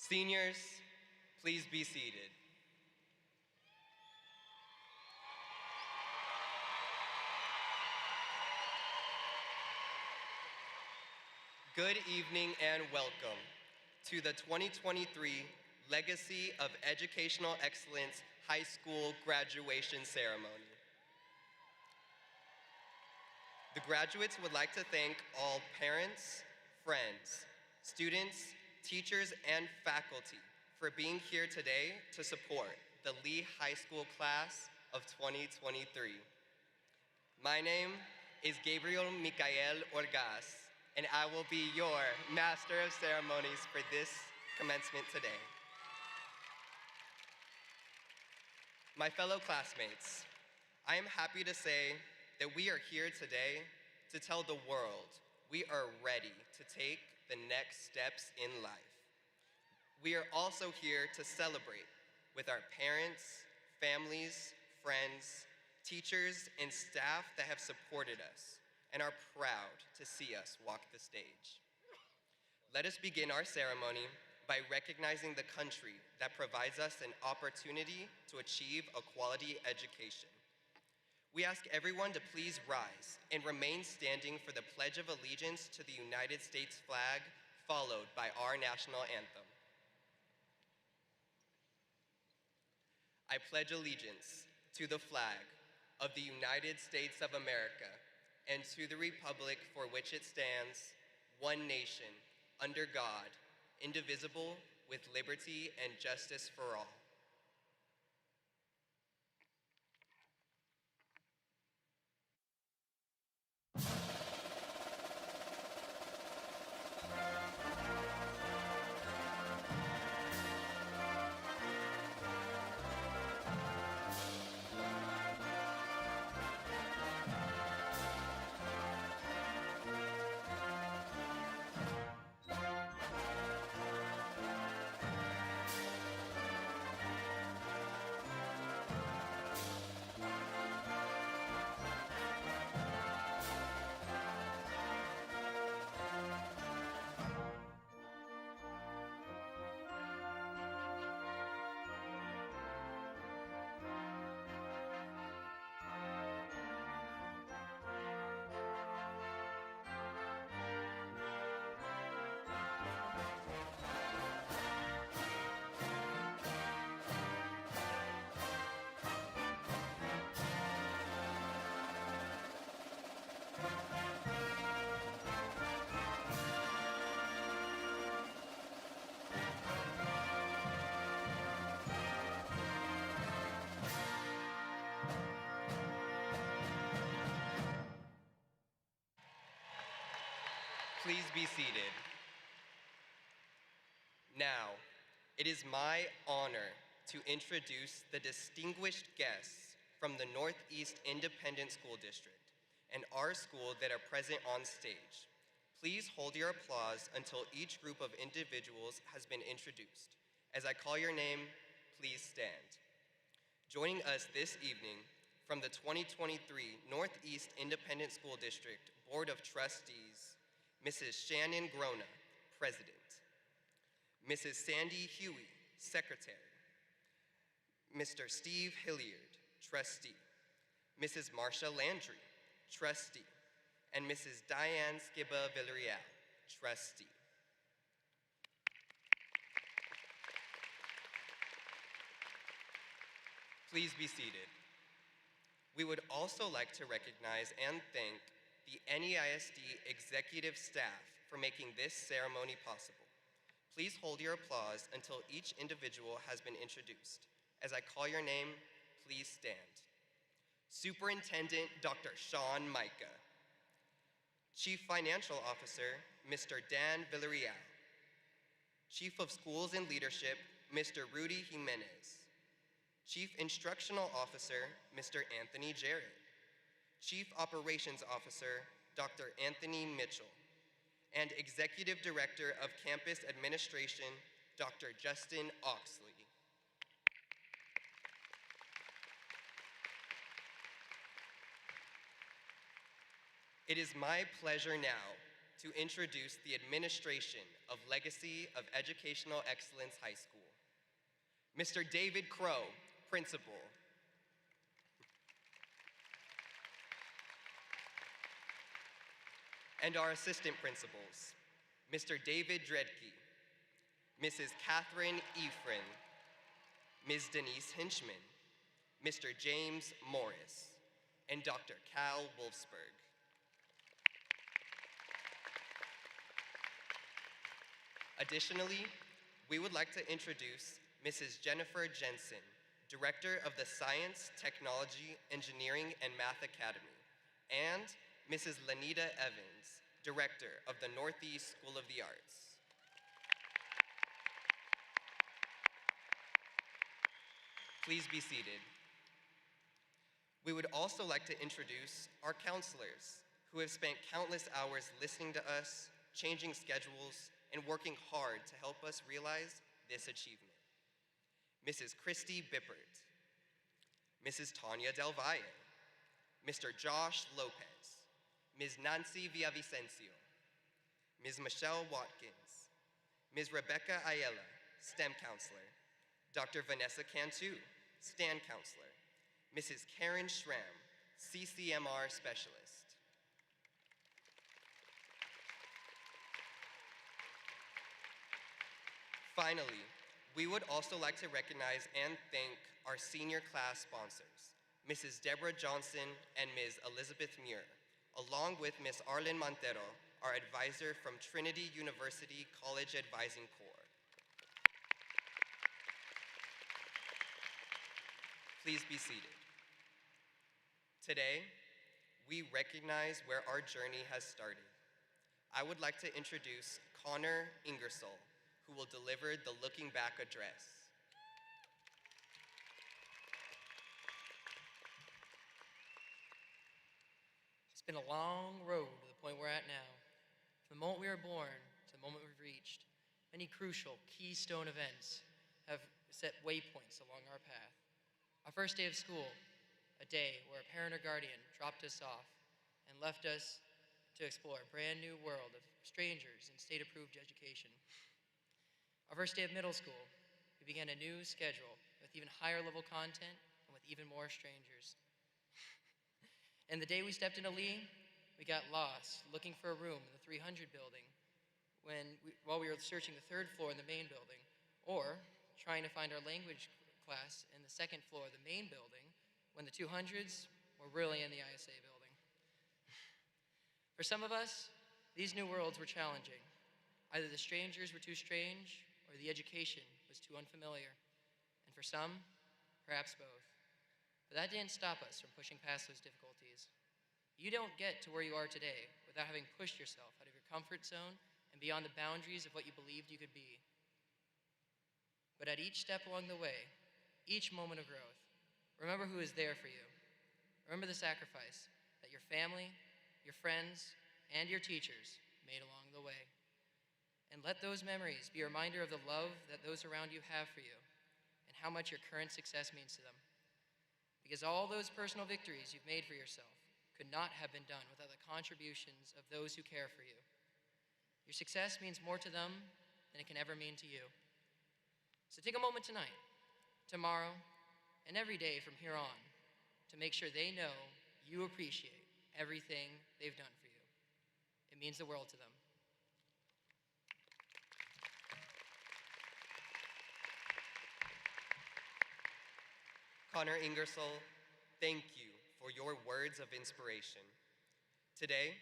Seniors, please be seated. Good evening and welcome to the 2023 Legacy of Educational Excellence High School Graduation Ceremony. The graduates would like to thank all parents, friends, students, teachers, and faculty for being here today to support the Lee High School class of 2023. My name is Gabriel Micael Orgaz, and I will be your Master of Ceremonies for this commencement today. My fellow classmates, I am happy to say that we are here today to tell the world we are ready to take the next steps in life. We are also here to celebrate with our parents, families, friends, teachers, and staff that have supported us and are proud to see us walk the stage. Let us begin our ceremony by recognizing the country that provides us an opportunity to achieve a quality education. We ask everyone to please rise and remain standing for the Pledge of Allegiance to the United States flag, followed by our national anthem. I pledge allegiance to the flag of the United States of America and to the republic for which it stands, one nation, under God, indivisible, with liberty and justice for all. Please be seated. Now, it is my honor to introduce the distinguished guests from the Northeast Independent School District and our school that are present on stage. Please hold your applause until each group of individuals has been introduced. As I call your name, please stand. Joining us this evening from the 2023 Northeast Independent School District Board of Trustees, Mrs. Shannon Grona, President. Mrs. Sandy Huey, Secretary. Mr. Steve Hilliard, Trustee. Mrs. Marsha Landry, Trustee. And Mrs. Diane Skiba Villarreal, Trustee. Please be seated. We would also like to recognize and thank the NEISD executive staff for making this ceremony possible. Please hold your applause until each individual has been introduced. As I call your name, please stand. Superintendent Dr. Sean Micah. Chief Financial Officer, Mr. Dan Villarreal. Chief of Schools and Leadership, Mr. Rudy Jimenez. Chief Instructional Officer, Mr. Anthony Jarrett. Chief Operations Officer, Dr. Anthony Mitchell, and Executive Director of Campus Administration, Dr. Justin Oxley. It is my pleasure now to introduce the administration of Legacy of Educational Excellence High School. Mr. David Crow, Principal. And our assistant principals, Mr. David Dredke, Mrs. Catherine Ephrin, Ms. Denise Hinchman, Mr. James Morris, and Dr. Cal Wolfsberg. Additionally, we would like to introduce Mrs. Jennifer Jensen, Director of the Science, Technology, Engineering, and Math Academy, and Mrs. Lanita Evans, Director of the Northeast School of the Arts. Please be seated. We would also like to introduce our counselors who have spent countless hours listening to us, changing schedules, and working hard to help us realize this achievement. Mrs. Christy Bippert, Mrs. Tanya Del Valle, Mr. Josh Lopez, Ms. Nancy Villavicencio, Ms. Michelle Watkins, Ms. Rebecca Ayala, STEM counselor, Dr. Vanessa Cantu, STAN counselor, Mrs. Karen Schramm, CCMR specialist. Finally, we would also like to recognize and thank our senior class sponsors, Mrs. Deborah Johnson and Ms. Elizabeth Muir, along with Ms. Arlen Montero, our advisor from Trinity University College Advising Corps. Please be seated. Today, we recognize where our journey has started. I would like to introduce Connor Ingersoll, who will deliver the Looking Back address. It's been a long road to the point we're at now. From the moment we were born to the moment we've reached, many crucial keystone events have set waypoints along our path. Our first day of school, a day where a parent or guardian dropped us off and left us to explore a brand new world of strangers and state-approved education. Our first day of middle school, we began a new schedule with even higher level content and with even more strangers. And the day we stepped into Lee, we got lost looking for a room in the 300 building while we were searching the third floor in the main building, or trying to find our language class in the second floor of the main building when the 200s were really in the ISA building. For some of us, these new worlds were challenging. Either the strangers were too strange or the education was too unfamiliar. And for some, perhaps both. But that didn't stop us from pushing past those difficulties. You don't get to where you are today without having pushed yourself out of your comfort zone and beyond the boundaries of what you believed you could be. But at each step along the way, each moment of growth, remember who is there for you. Remember the sacrifice that your family, your friends, and your teachers made along the way. And let those memories be a reminder of the love that those around you have for you and how much your current success means to them. Because all those personal victories you've made for yourself could not have been done without the contributions of those who care for you. Your success means more to them than it can ever mean to you. So take a moment tonight, tomorrow, and every day from here on to make sure they know you appreciate everything they've done for you. It means the world to them. Connor Ingersoll, thank you for your words of inspiration. Today,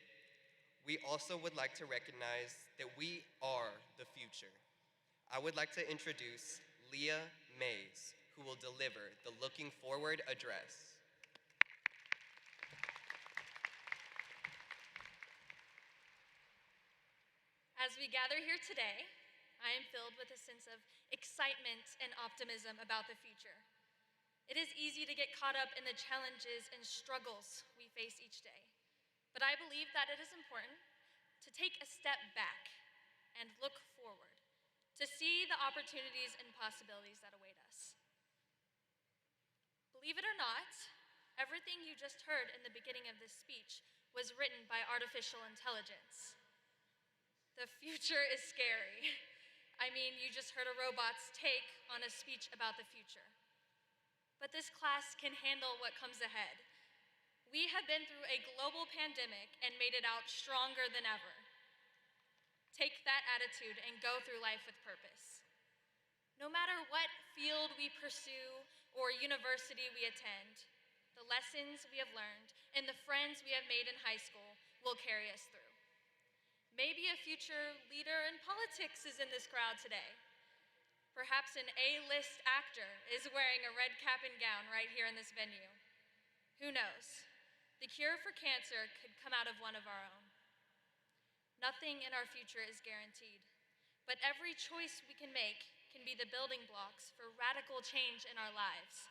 we also would like to recognize that we are the future. I would like to introduce Leah Mays, who will deliver the Looking Forward address. As we gather here today, I am filled with a sense of excitement and optimism about the future. It is easy to get caught up in the challenges and struggles we face each day, but I believe that it is important to take a step back and look forward, to see the opportunities and possibilities that await us. Believe it or not, everything you just heard in the beginning of this speech was written by artificial intelligence. The future is scary. I mean, you just heard a robot's take on a speech about the future. But this class can handle what comes ahead. We have been through a global pandemic and made it out stronger than ever. Take that attitude and go through life with purpose. No matter what field we pursue or university we attend, the lessons we have learned and the friends we have made in high school will carry us through. Maybe a future leader in politics is in this crowd today. Perhaps an A-list actor is wearing a red cap and gown right here in this venue. Who knows? The cure for cancer could come out of one of our own. Nothing in our future is guaranteed, but every choice we can make can be the building blocks for radical change in our lives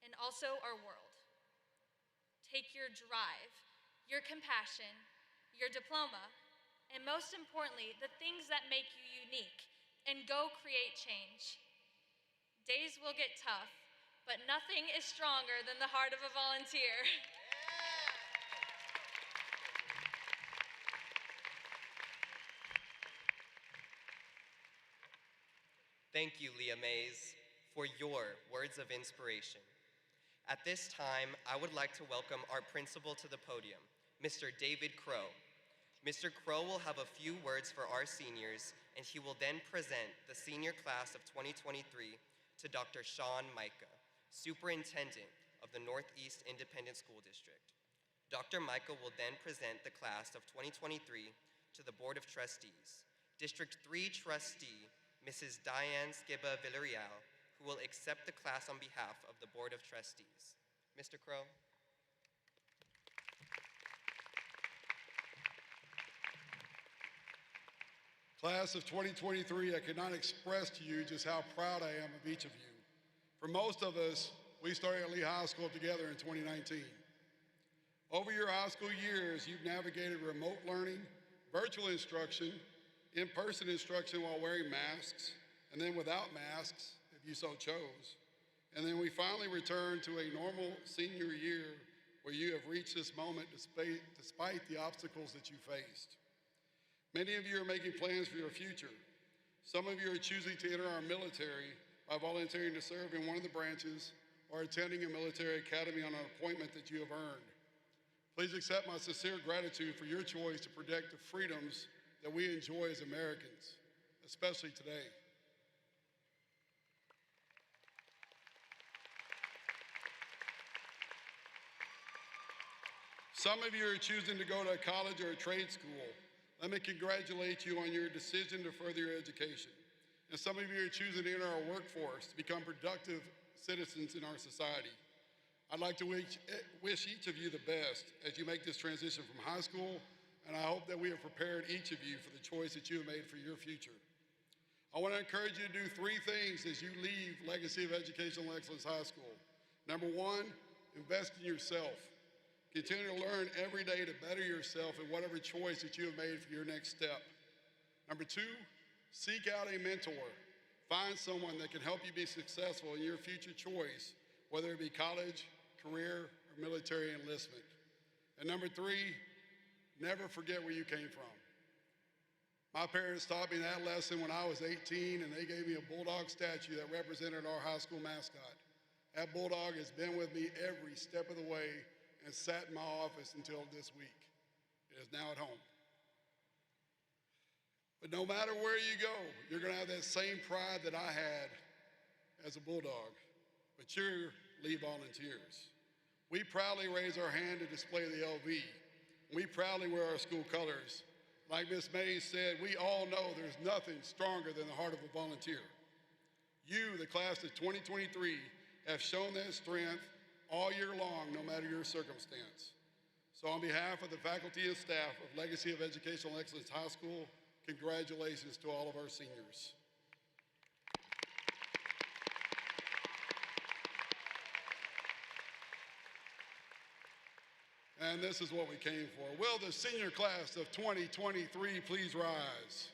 and also our world. Take your drive, your compassion, your diploma, and most importantly, the things that make you unique, and go create change. Days will get tough, but nothing is stronger than the heart of a volunteer. Thank you, Leah Mays, for your words of inspiration. At this time, I would like to welcome our principal to the podium, Mr. David Crow. Mr. Crow will have a few words for our seniors, and he will then present the senior class of 2023 to Dr. Sean Micah, Superintendent of the Northeast Independent School District. Dr. Micah will then present the class of 2023 to the Board of Trustees. District 3 Trustee, Mrs. Diane Skiba Villarreal, who will accept the class on behalf of the Board of Trustees. Mr. Crow. Class of 2023, I cannot express to you just how proud I am of each of you. For most of us, we started at Lee High School together in 2019. Over your high school years, you've navigated remote learning, virtual instruction, in-person instruction while wearing masks, and then without masks, if you so chose. And then we finally returned to a normal senior year where you have reached this moment despite the obstacles that you faced. Many of you are making plans for your future. Some of you are choosing to enter our military by volunteering to serve in one of the branches or attending a military academy on an appointment that you have earned. Please accept my sincere gratitude for your choice to protect the freedoms that we enjoy as Americans, especially today. Some of you are choosing to go to a college or a trade school. Let me congratulate you on your decision to further your education. And some of you are choosing to enter our workforce to become productive citizens in our society. I'd like to wish each of you the best as you make this transition from high school, and I hope that we have prepared each of you for the choice that you have made for your future. I want to encourage you to do 3 things as you leave Legacy of Educational Excellence High School. Number 1, invest in yourself. Continue to learn every day to better yourself in whatever choice that you have made for your next step. Number 2, seek out a mentor. Find someone that can help you be successful in your future choice, whether it be college, career, or military enlistment. And number 3, never forget where you came from. My parents taught me that lesson when I was 18, and they gave me a bulldog statue that represented our high school mascot. That bulldog has been with me every step of the way and sat in my office until this week. It is now at home. But no matter where you go, you're going to have that same pride that I had as a bulldog. But you're Lee volunteers. We proudly raise our hand to display the LV. We proudly wear our school colors. Like Ms. Mays said, we all know there's nothing stronger than the heart of a volunteer. You, the class of 2023, have shown that strength all year long, no matter your circumstance. So on behalf of the faculty and staff of Legacy of Educational Excellence High School, congratulations to all of our seniors. And this is what we came for. Will the senior class of 2023 please rise?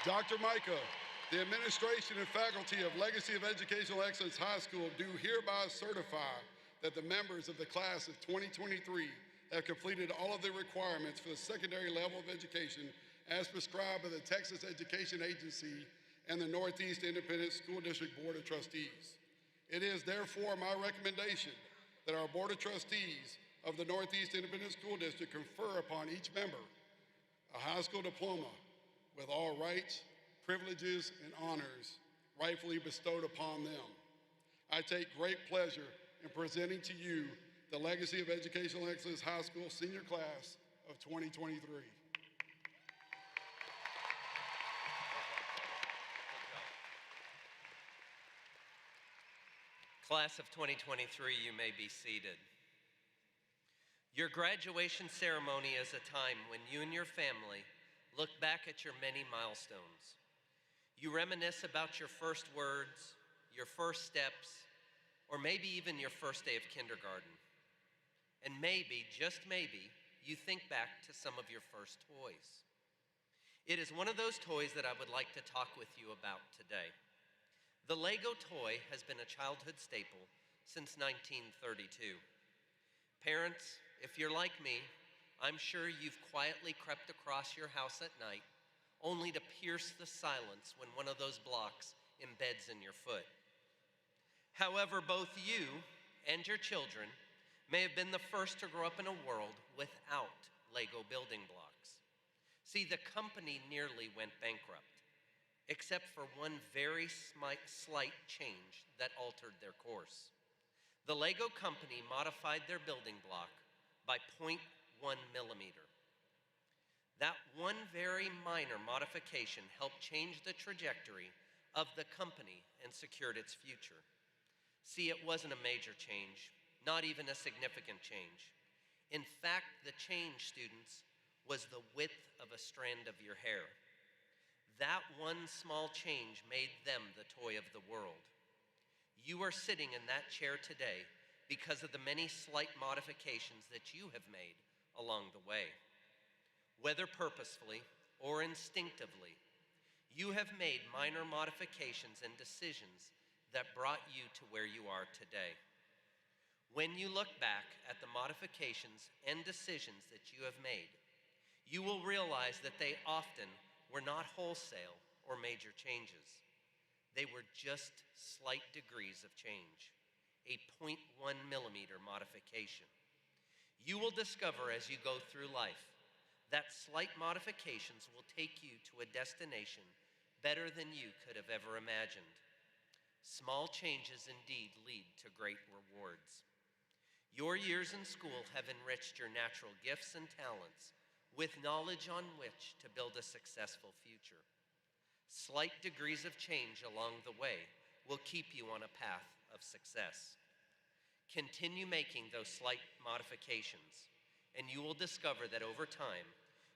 Dr. Micah, the administration and faculty of Legacy of Educational Excellence High School do hereby certify that the members of the class of 2023 have completed all of the requirements for the secondary level of education as prescribed by the Texas Education Agency and the Northeast Independent School District Board of Trustees. It is therefore my recommendation that our Board of Trustees of the Northeast Independent School District confer upon each member a high school diploma with all rights, privileges, and honors rightfully bestowed upon them. I take great pleasure in presenting to you the Legacy of Educational Excellence High School Senior Class of 2023. Class of 2023, you may be seated. Your graduation ceremony is a time when you and your family look back at your many milestones. You reminisce about your first words, your first steps, or maybe even your first day of kindergarten. And maybe, just maybe, you think back to some of your first toys. It is one of those toys that I would like to talk with you about today. The Lego toy has been a childhood staple since 1932. Parents, if you're like me, I'm sure you've quietly crept across your house at night only to pierce the silence when one of those blocks embeds in your foot. However, both you and your children may have been the first to grow up in a world without Lego building blocks. See, the company nearly went bankrupt, except for one very slight change that altered their course. The Lego company modified their building block by 0.1 millimeter. That one very minor modification helped change the trajectory of the company and secured its future. See, it wasn't a major change, not even a significant change. In fact, the change, students, was the width of a strand of your hair. That one small change made them the toy of the world. You are sitting in that chair today because of the many slight modifications that you have made along the way. Whether purposefully or instinctively, you have made minor modifications and decisions that brought you to where you are today. When you look back at the modifications and decisions that you have made, you will realize that they often were not wholesale or major changes. They were just slight degrees of change, a 0.1 millimeter modification. You will discover as you go through life that slight modifications will take you to a destination better than you could have ever imagined. Small changes indeed lead to great rewards. Your years in school have enriched your natural gifts and talents with knowledge on which to build a successful future. Slight degrees of change along the way will keep you on a path of success. Continue making those slight modifications, and you will discover that over time,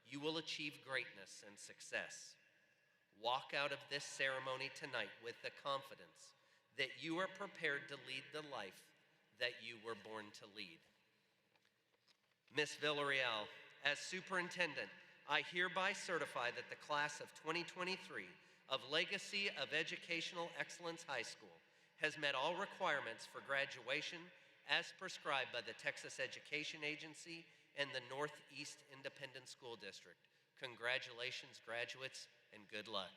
you will achieve greatness and success. Walk out of this ceremony tonight with the confidence that you are prepared to lead the life that you were born to lead. Ms. Villarreal, as superintendent, I hereby certify that the class of 2023 of Legacy of Educational Excellence High School has met all requirements for graduation as prescribed by the Texas Education Agency and the Northeast Independent School District. Congratulations, graduates, and good luck.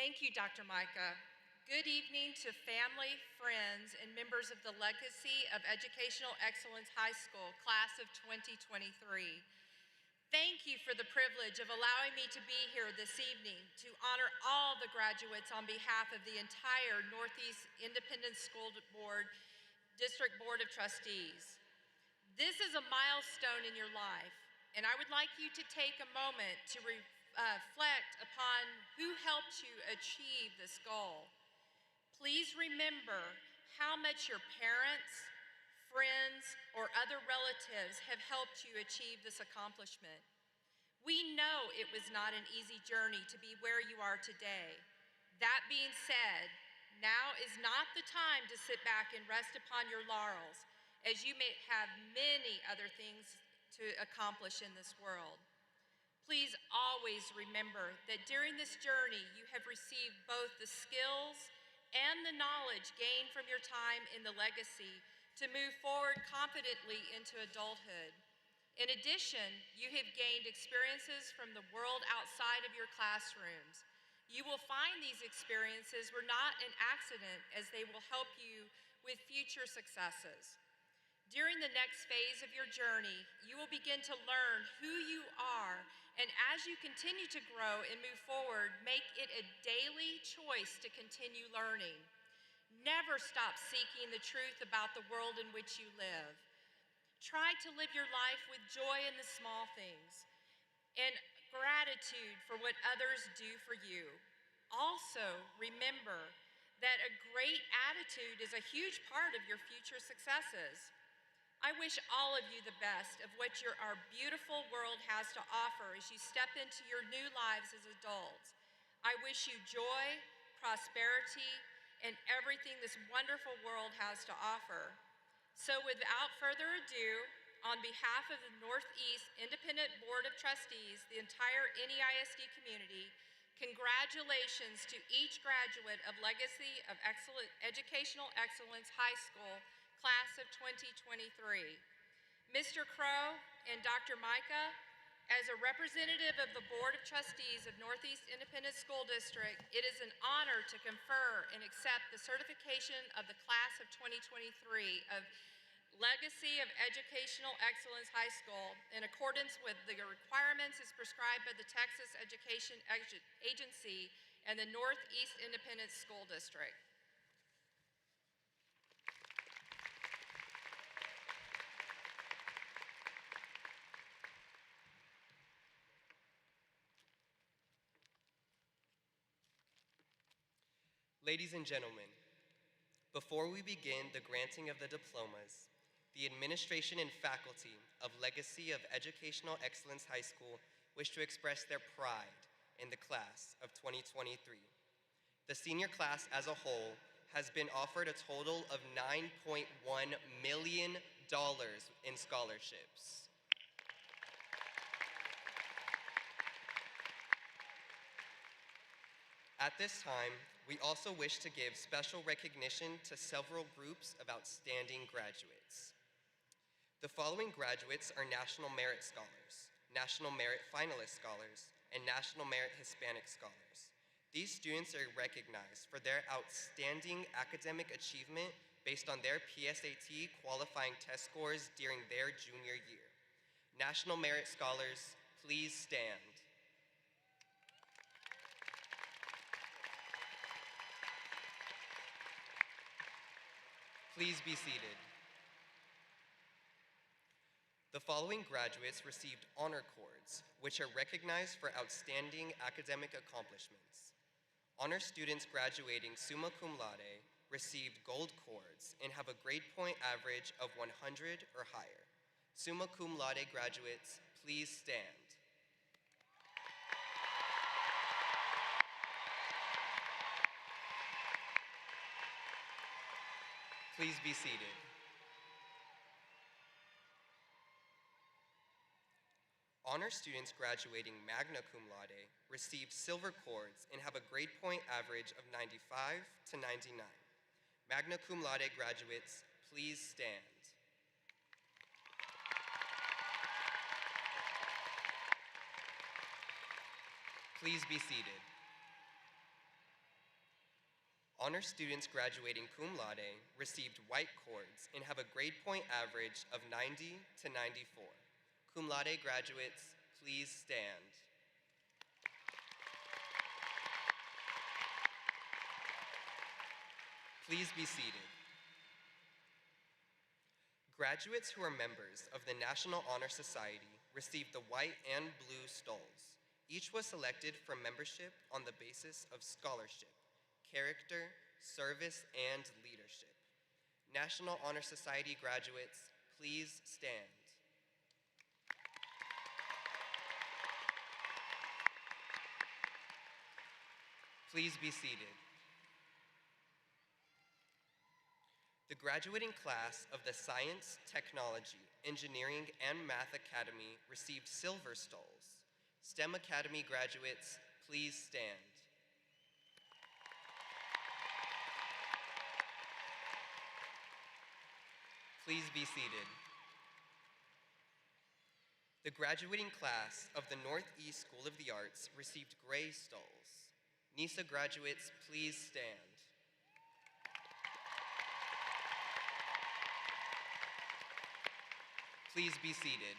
Thank you, Dr. Micah. Good evening to family, friends, and members of the Legacy of Educational Excellence High School, class of 2023. Thank you for the privilege of allowing me to be here this evening to honor all the graduates on behalf of the entire Northeast Independent School Board District Board of Trustees. This is a milestone in your life, and I would like you to take a moment to reflect upon who helped you achieve this goal. Please remember how much your parents, friends, or other relatives have helped you achieve this accomplishment. We know it was not an easy journey to be where you are today. That being said, now is not the time to sit back and rest upon your laurels as you may have many other things to accomplish in this world. Please always remember that during this journey, you have received both the skills and the knowledge gained from your time in the legacy to move forward confidently into adulthood. In addition, you have gained experiences from the world outside of your classrooms. You will find these experiences were not an accident, as they will help you with future successes. During the next phase of your journey, you will begin to learn who you are, and as you continue to grow and move forward, make it a daily choice to continue learning. Never stop seeking the truth about the world in which you live. Try to live your life with joy in the small things and gratitude for what others do for you. Also, remember that a great attitude is a huge part of your future successes. I wish all of you the best of what our beautiful world has to offer as you step into your new lives as adults. I wish you joy, prosperity, and everything this wonderful world has to offer. So without further ado, on behalf of the Northeast Independent Board of Trustees, the entire NEISD community, congratulations to each graduate of Legacy of Educational Excellence High School, class of 2023. Mr. Crow and Dr. Micah, as a representative of the Board of Trustees of Northeast Independent School District, it is an honor to confer and accept the certification of the class of 2023 of Legacy of Educational Excellence High School in accordance with the requirements as prescribed by the Texas Education Agency and the Northeast Independent School District. Ladies and gentlemen, before we begin the granting of the diplomas, the administration and faculty of Legacy of Educational Excellence High School wish to express their pride in the class of 2023. The senior class as a whole has been offered a total of $9.1 million in scholarships. At this time, we also wish to give special recognition to several groups of outstanding graduates. The following graduates are National Merit Scholars, National Merit Finalist Scholars, and National Merit Hispanic Scholars. These students are recognized for their outstanding academic achievement based on their PSAT qualifying test scores during their junior year. National Merit Scholars, please stand. Please be seated. The following graduates received honor cords, which are recognized for outstanding academic accomplishments. Honor students graduating summa cum laude received gold cords and have a grade point average of 100 or higher. Summa cum laude graduates, please stand. Please be seated. Honor students graduating magna cum laude received silver cords and have a grade point average of 95 to 99. Magna cum laude graduates, please stand. Please be seated. Honor students graduating cum laude received white cords and have a grade point average of 90 to 94. Cum laude graduates, please stand. Please be seated. Graduates who are members of the National Honor Society received the white and blue stoles. Each was selected for membership on the basis of scholarship, character, service, and leadership. National Honor Society graduates, please stand. Please be seated. The graduating class of the Science, Technology, Engineering, and Math Academy received silver stalls. STEM Academy graduates, please stand. Please be seated. The graduating class of the Northeast School of the Arts received gray stalls. NISA graduates, please stand. Please be seated.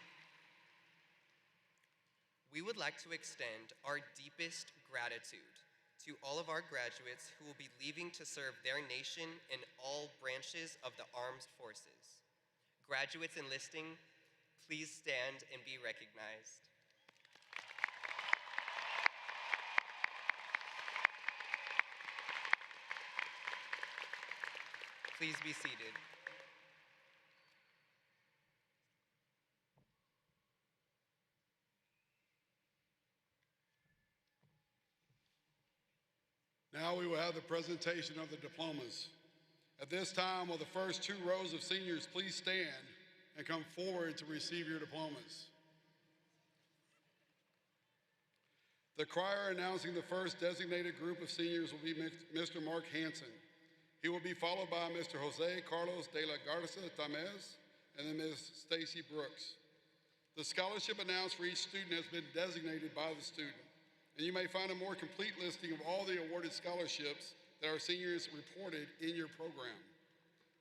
We would like to extend our deepest gratitude to all of our graduates who will be leaving to serve their nation in all branches of the armed forces. Graduates enlisting, please stand and be recognized. Please be seated. Now we will have the presentation of the diplomas. At this time, will the first two rows of seniors please stand and come forward to receive your diplomas. The crier announcing the first designated group of seniors will be Mr. Mark Hansen. He will be followed by Mr. Jose Carlos de la Garza Tamez and then Ms. Stacy Brooks. The scholarship announced for each student has been designated by the student, and you may find a more complete listing of all the awarded scholarships that our seniors reported in your program.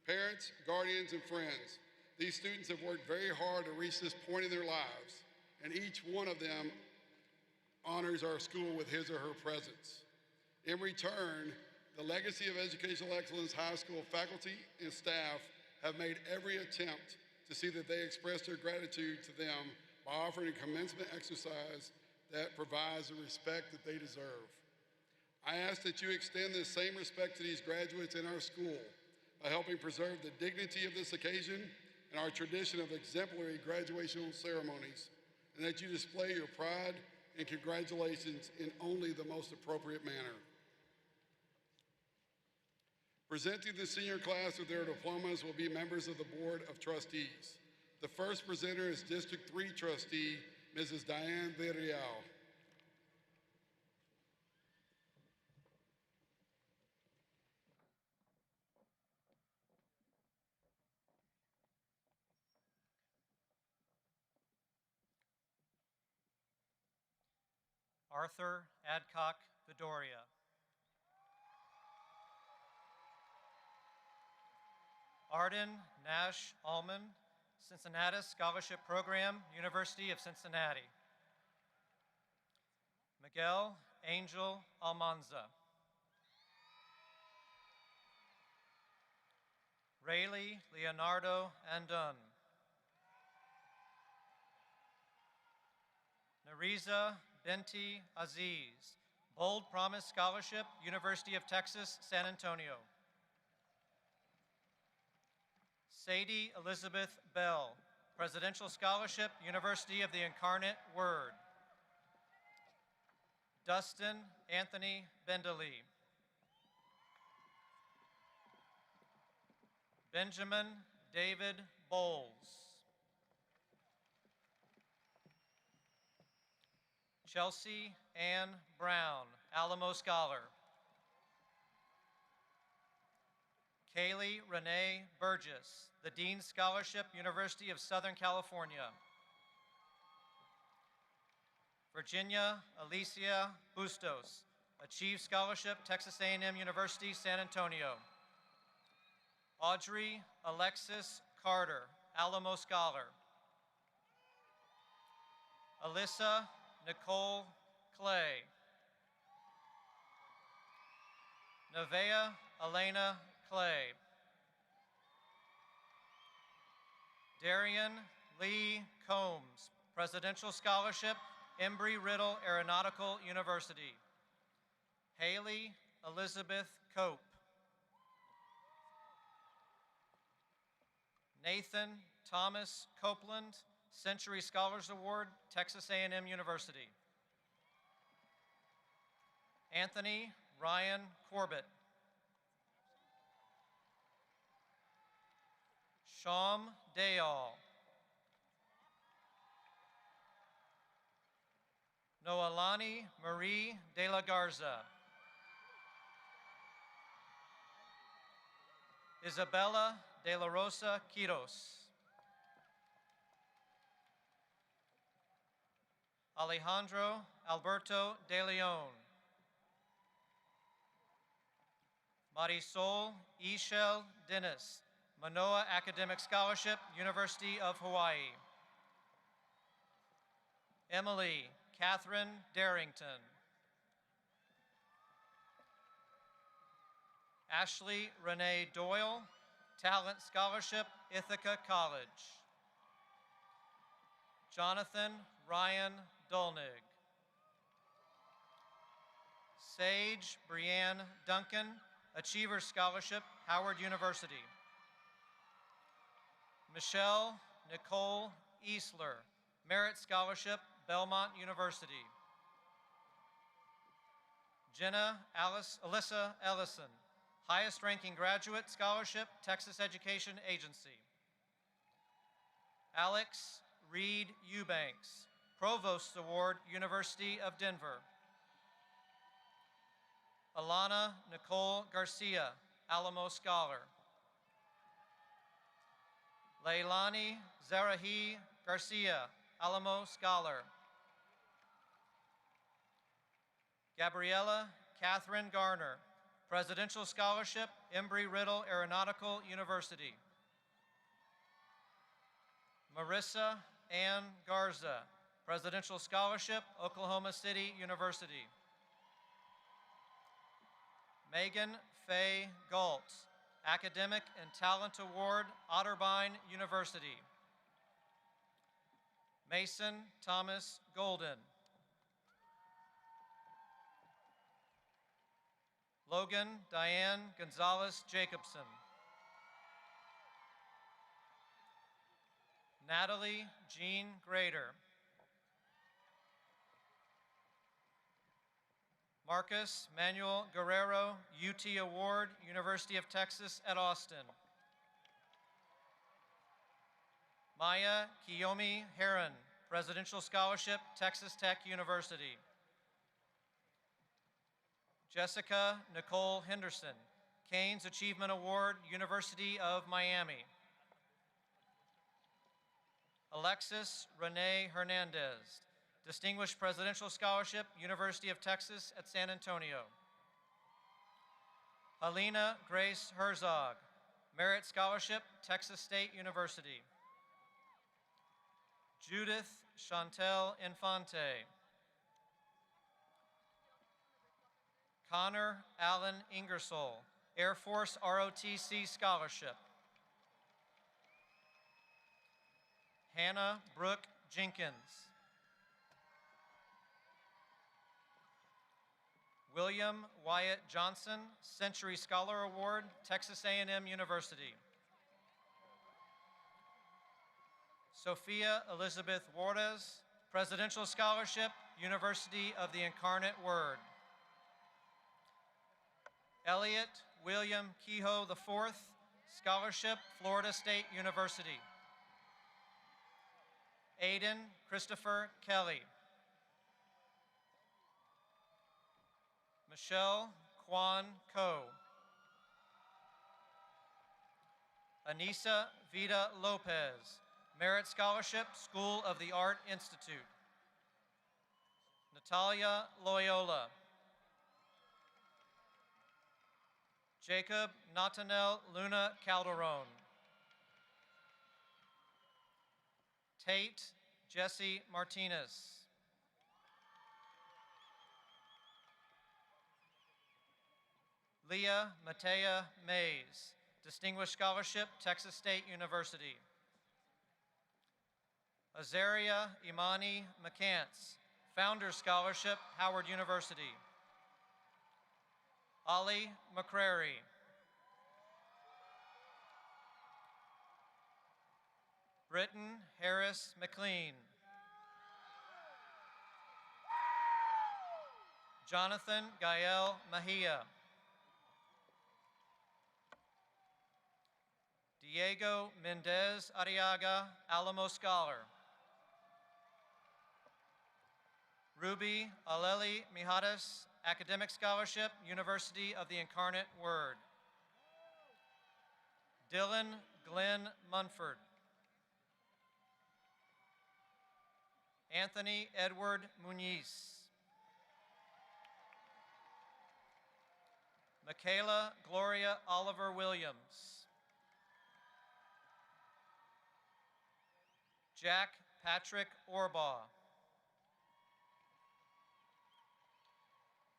Parents, guardians, and friends, these students have worked very hard to reach this point in their lives, and each one of them honors our school with his or her presence. In return, the legacy of Educational Excellence High School faculty and staff have made every attempt to see that they express their gratitude to them by offering a commencement exercise that provides the respect that they deserve. I ask that you extend this same respect to these graduates in our school by helping preserve the dignity of this occasion and our tradition of exemplary graduation ceremonies, and that you display your pride and congratulations in only the most appropriate manner. Presenting the senior class with their diplomas will be members of the Board of Trustees. The first presenter is District 3 Trustee, Mrs. Diane Villarreal. Arthur Adcock Bedoria. Arden Nash Allman, Cincinnati Scholarship Program, University of Cincinnati. Miguel Angel Almanza. Rayleigh Leonardo Andun. Nariza Binti Aziz, Bold Promise Scholarship, University of Texas, San Antonio. Sadie Elizabeth Bell, Presidential Scholarship, University of the Incarnate Word. Dustin Anthony Bendalee. Benjamin David Bowles. Chelsea Ann Brown, Alamo Scholar. Kaylee Renee Burgess, the Dean Scholarship, University of Southern California. Virginia Alicia Bustos, Achieve Scholarship, Texas A&M University, San Antonio. Audrey Alexis Carter, Alamo Scholar. Alyssa Nicole Clay. Nevaeh Elena Clay. Darian Lee Combs, Presidential Scholarship, Embry-Riddle Aeronautical University. Haley Elizabeth Cope. Nathan Thomas Copeland, Century Scholars Award, Texas A&M University. Anthony Ryan Corbett. Sham Dayal. Noelani Marie de la Garza. Isabella de la Rosa Quiros. Alejandro Alberto de Leon. Marisol Ishel Dennis, Manoa Academic Scholarship, University of Hawaii. Emily Catherine Darrington. Ashley Renee Doyle, Talent Scholarship, Ithaca College. Jonathan Ryan Dolnig. Sage Brianne Duncan, Achiever Scholarship, Howard University. Michelle Nicole Easler, Merit Scholarship, Belmont University. Jenna Alyssa Ellison, Highest Ranking Graduate Scholarship, Texas Education Agency. Alex Reed Eubanks, Provost Award, University of Denver. Alana Nicole Garcia, Alamo Scholar. Leilani Zarahi Garcia, Alamo Scholar. Gabriella Catherine Garner, Presidential Scholarship, Embry-Riddle Aeronautical University. Marissa Ann Garza, Presidential Scholarship, Oklahoma City University. Megan Faye Galt, Academic and Talent Award, Otterbein University. Mason Thomas Golden. Logan Diane Gonzalez Jacobson. Natalie Jean Grader. Marcus Manuel Guerrero, UT Award, University of Texas at Austin. Maya Kiyomi Heron, Presidential Scholarship, Texas Tech University. Jessica Nicole Henderson, Caines Achievement Award, University of Miami. Alexis Renee Hernandez, Distinguished Presidential Scholarship, University of Texas at San Antonio. Helena Grace Herzog, Merit Scholarship, Texas State University. Judith Chantel Infante. Connor Allen Ingersoll, Air Force ROTC Scholarship. Hannah Brooke Jenkins. William Wyatt Johnson, Century Scholar Award, Texas A&M University. Sophia Elizabeth Juarez, Presidential Scholarship, University of the Incarnate Word. Elliot William Kehoe IV, Scholarship, Florida State University. Aiden Christopher Kelly. Michelle Kwan Ko. Anissa Vida Lopez, Merit Scholarship, School of the Art Institute. Natalia Loyola. Jacob Natanel Luna Calderon. Tate Jesse Martinez. Leah Matea Mays, Distinguished Scholarship, Texas State University. Azaria Imani McCants, Founders Scholarship, Howard University. Ollie McCrary. Britton Harris McLean. Jonathan Gael Mejia. Diego Mendez Arriaga, Alamo Scholar. Ruby Aleli Mijares, Academic Scholarship, University of the Incarnate Word. Dylan Glenn Munford. Anthony Edward Muniz. Michaela Gloria Oliver Williams. Jack Patrick Orbaugh.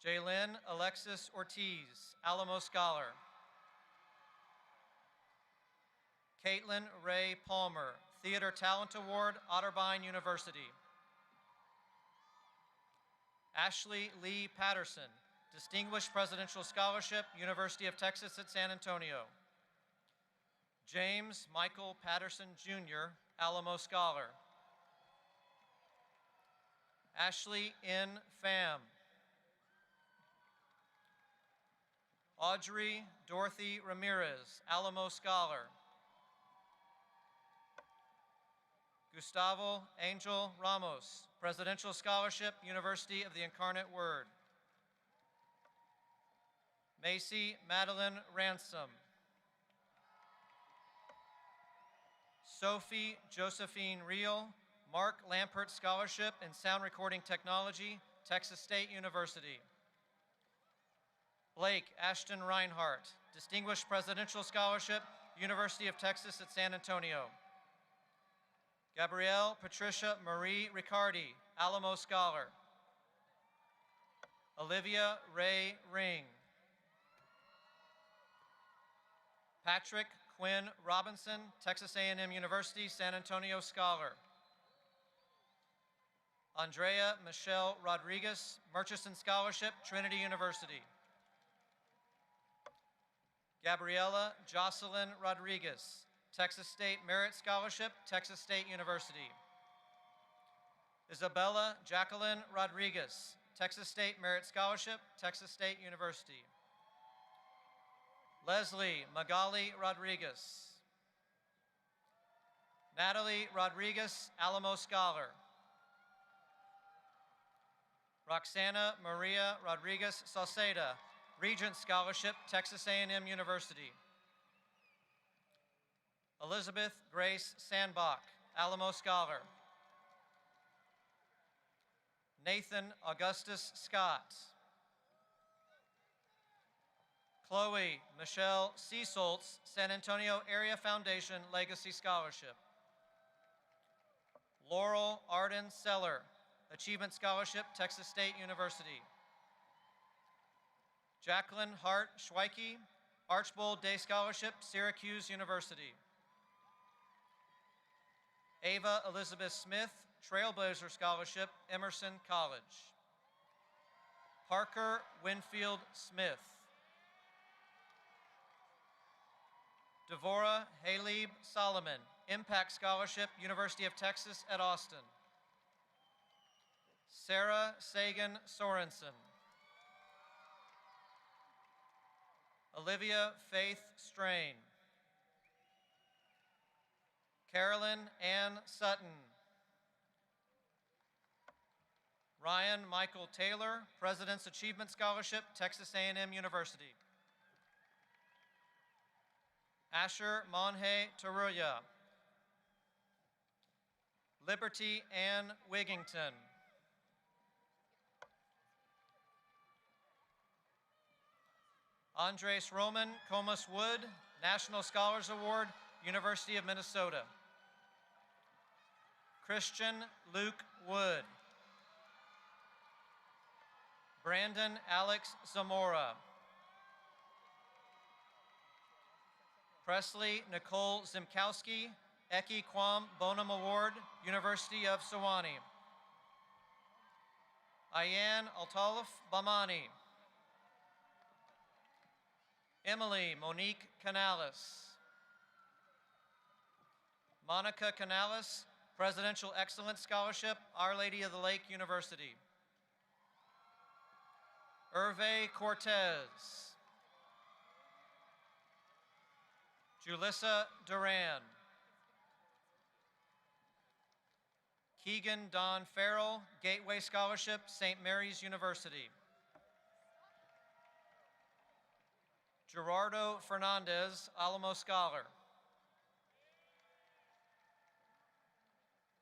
Jaylyn Alexis Ortiz, Alamo Scholar. Caitlin Ray Palmer, Theater Talent Award, Otterbein University. Ashley Lee Patterson, Distinguished Presidential Scholarship, University of Texas at San Antonio. James Michael Patterson Jr., Alamo Scholar. Ashley N. Pham. Audrey Dorothy Ramirez, Alamo Scholar. Gustavo Angel Ramos, Presidential Scholarship, University of the Incarnate Word. Macy Madeline Ransom. Sophie Josephine Reel, Mark Lampert Scholarship in Sound Recording Technology, Texas State University. Blake Ashton Reinhardt, Distinguished Presidential Scholarship, University of Texas at San Antonio. Gabrielle Patricia Marie Riccardi, Alamo Scholar. Olivia Ray Ring. Patrick Quinn Robinson, Texas A&M University, San Antonio Scholar. Andrea Michelle Rodriguez, Murchison Scholarship, Trinity University. Gabriela Jocelyn Rodriguez, Texas State Merit Scholarship, Texas State University. Isabella Jacqueline Rodriguez, Texas State Merit Scholarship, Texas State University. Leslie Magali Rodriguez. Natalie Rodriguez, Alamo Scholar. Roxana Maria Rodriguez Sauceda, Regent Scholarship, Texas A&M University. Elizabeth Grace Sandbach, Alamo Scholar. Nathan Augustus Scott. Chloe Michelle Seasoltz, San Antonio Area Foundation Legacy Scholarship. Laurel Arden Seller, Achievement Scholarship, Texas State University. Jacqueline Hart Schweike, Archbold Day Scholarship, Syracuse University. Ava Elizabeth Smith, Trailblazer Scholarship, Emerson College. Parker Winfield Smith. Devora Haleb Solomon, Impact Scholarship, University of Texas at Austin. Sarah Sagan Sorensen. Olivia Faith Strain. Carolyn Ann Sutton. Ryan Michael Taylor, President's Achievement Scholarship, Texas A&M University. Asher Monhe Taruya. Liberty Ann Wigington. Andres Roman Comas Wood, National Scholars Award, University of Minnesota. Christian Luke Wood. Brandon Alex Zamora. Presley Nicole Zimkowski, Eki Kwam Bonham Award, University of Sewanee. Ayan Altalif Bamani. Emily Monique Canales. Monica Canales, Presidential Excellence Scholarship, Our Lady of the Lake University. Hervé Cortez. Julissa Duran. Keegan Don Farrell, Gateway Scholarship, St. Mary's University. Gerardo Fernandez, Alamo Scholar.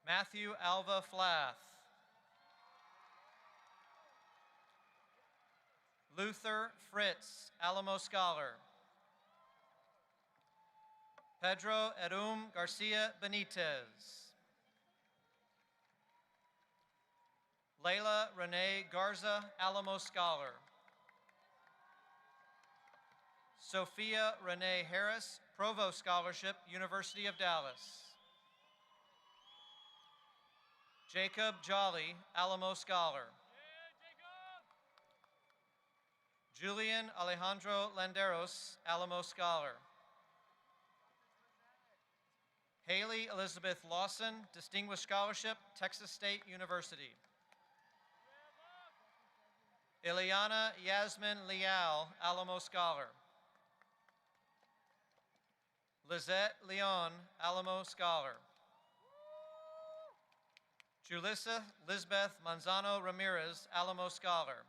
Matthew Alva Flath. Luther Fritz, Alamo Scholar. Pedro Erum Garcia Benitez. Layla Renee Garza, Alamo Scholar. Sophia Renee Harris, Provost Scholarship, University of Dallas. Jacob Jolly, Alamo Scholar. Julian Alejandro Landeros, Alamo Scholar. Haley Elizabeth Lawson, Distinguished Scholarship, Texas State University. Ileana Yasmin Leal, Alamo Scholar. Lizette Leon, Alamo Scholar. Julissa Lisbeth Manzano Ramirez, Alamo Scholar.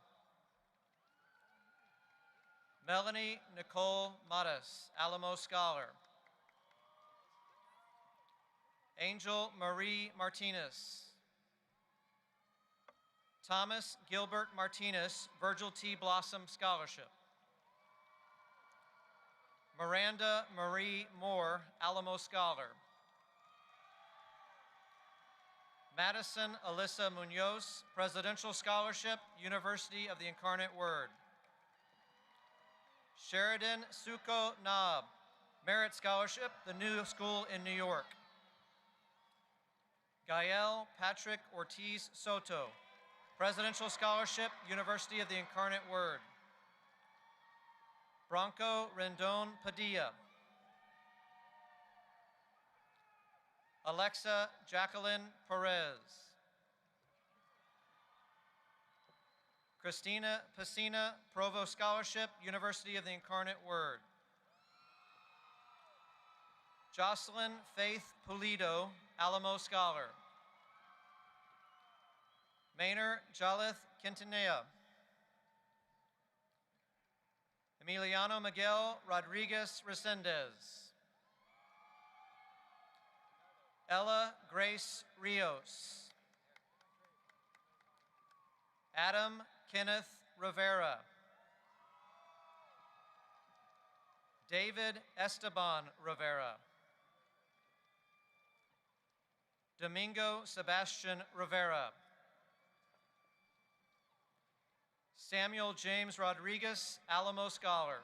Melanie Nicole Matas, Alamo Scholar. Angel Marie Martinez. Thomas Gilbert Martinez, Virgil T. Blossom Scholarship. Miranda Marie Moore, Alamo Scholar. Madison Alyssa Munoz, Presidential Scholarship, University of the Incarnate Word. Sheridan Suko Naab, Merit Scholarship, the New School in New York. Gael Patrick Ortiz Soto, Presidential Scholarship, University of the Incarnate Word. Bronco Rendon Padilla. Alexa Jacqueline Perez. Christina Pacina, Provost Scholarship, University of the Incarnate Word. Jocelyn Faith Pulido, Alamo Scholar. Maynard Jalith Quintanilla. Emiliano Miguel Rodriguez Resendez. Ella Grace Rios. Adam Kenneth Rivera. David Esteban Rivera. Domingo Sebastian Rivera. Samuel James Rodriguez, Alamo Scholar.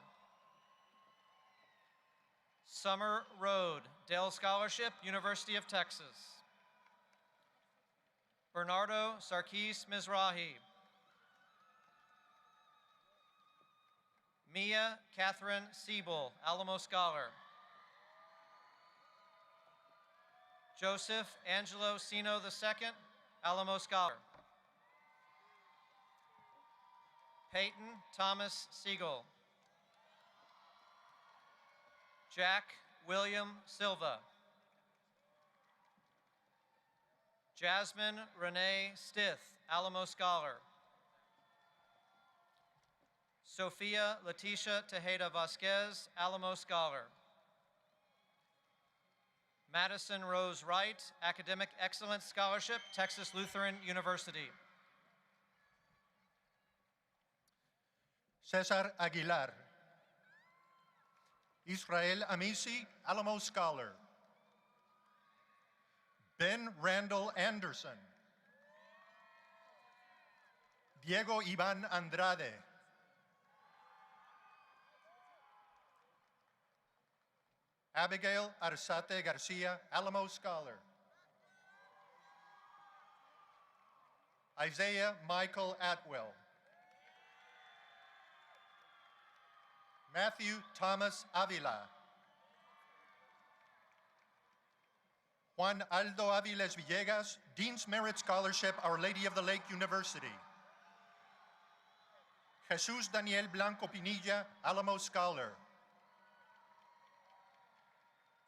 Summer Road, Dell Scholarship, University of Texas. Bernardo Sarkis Mizrahi. Mia Catherine Siebel, Alamo Scholar. Joseph Angelo Sino II, Alamo Scholar. Peyton Thomas Siegel. Jack William Silva. Jasmine Renee Stith, Alamo Scholar. Sophia Leticia Tejeda Vasquez, Alamo Scholar. Madison Rose Wright, Academic Excellence Scholarship, Texas Lutheran University. Cesar Aguilar. Israel Amisi, Alamo Scholar. Ben Randall Anderson. Diego Ivan Andrade. Abigail Arzate Garcia, Alamo Scholar. Isaiah Michael Atwell. Matthew Thomas Avila. Juan Aldo Aviles Villegas, Dean's Merit Scholarship, Our Lady of the Lake University. Jesus Daniel Blanco Pinilla, Alamo Scholar.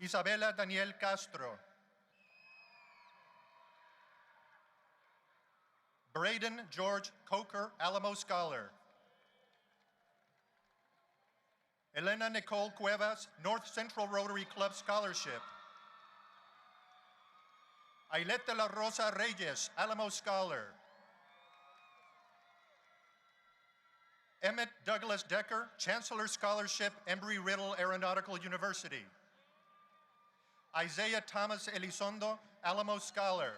Isabela Daniel Castro. Braden George Coker, Alamo Scholar. Elena Nicole Cuevas, North Central Rotary Club Scholarship. Ailette de la Rosa Reyes, Alamo Scholar. Emmett Douglas Decker, Chancellor Scholarship, Embry-Riddle Aeronautical University. Isaiah Thomas Elizondo, Alamo Scholar.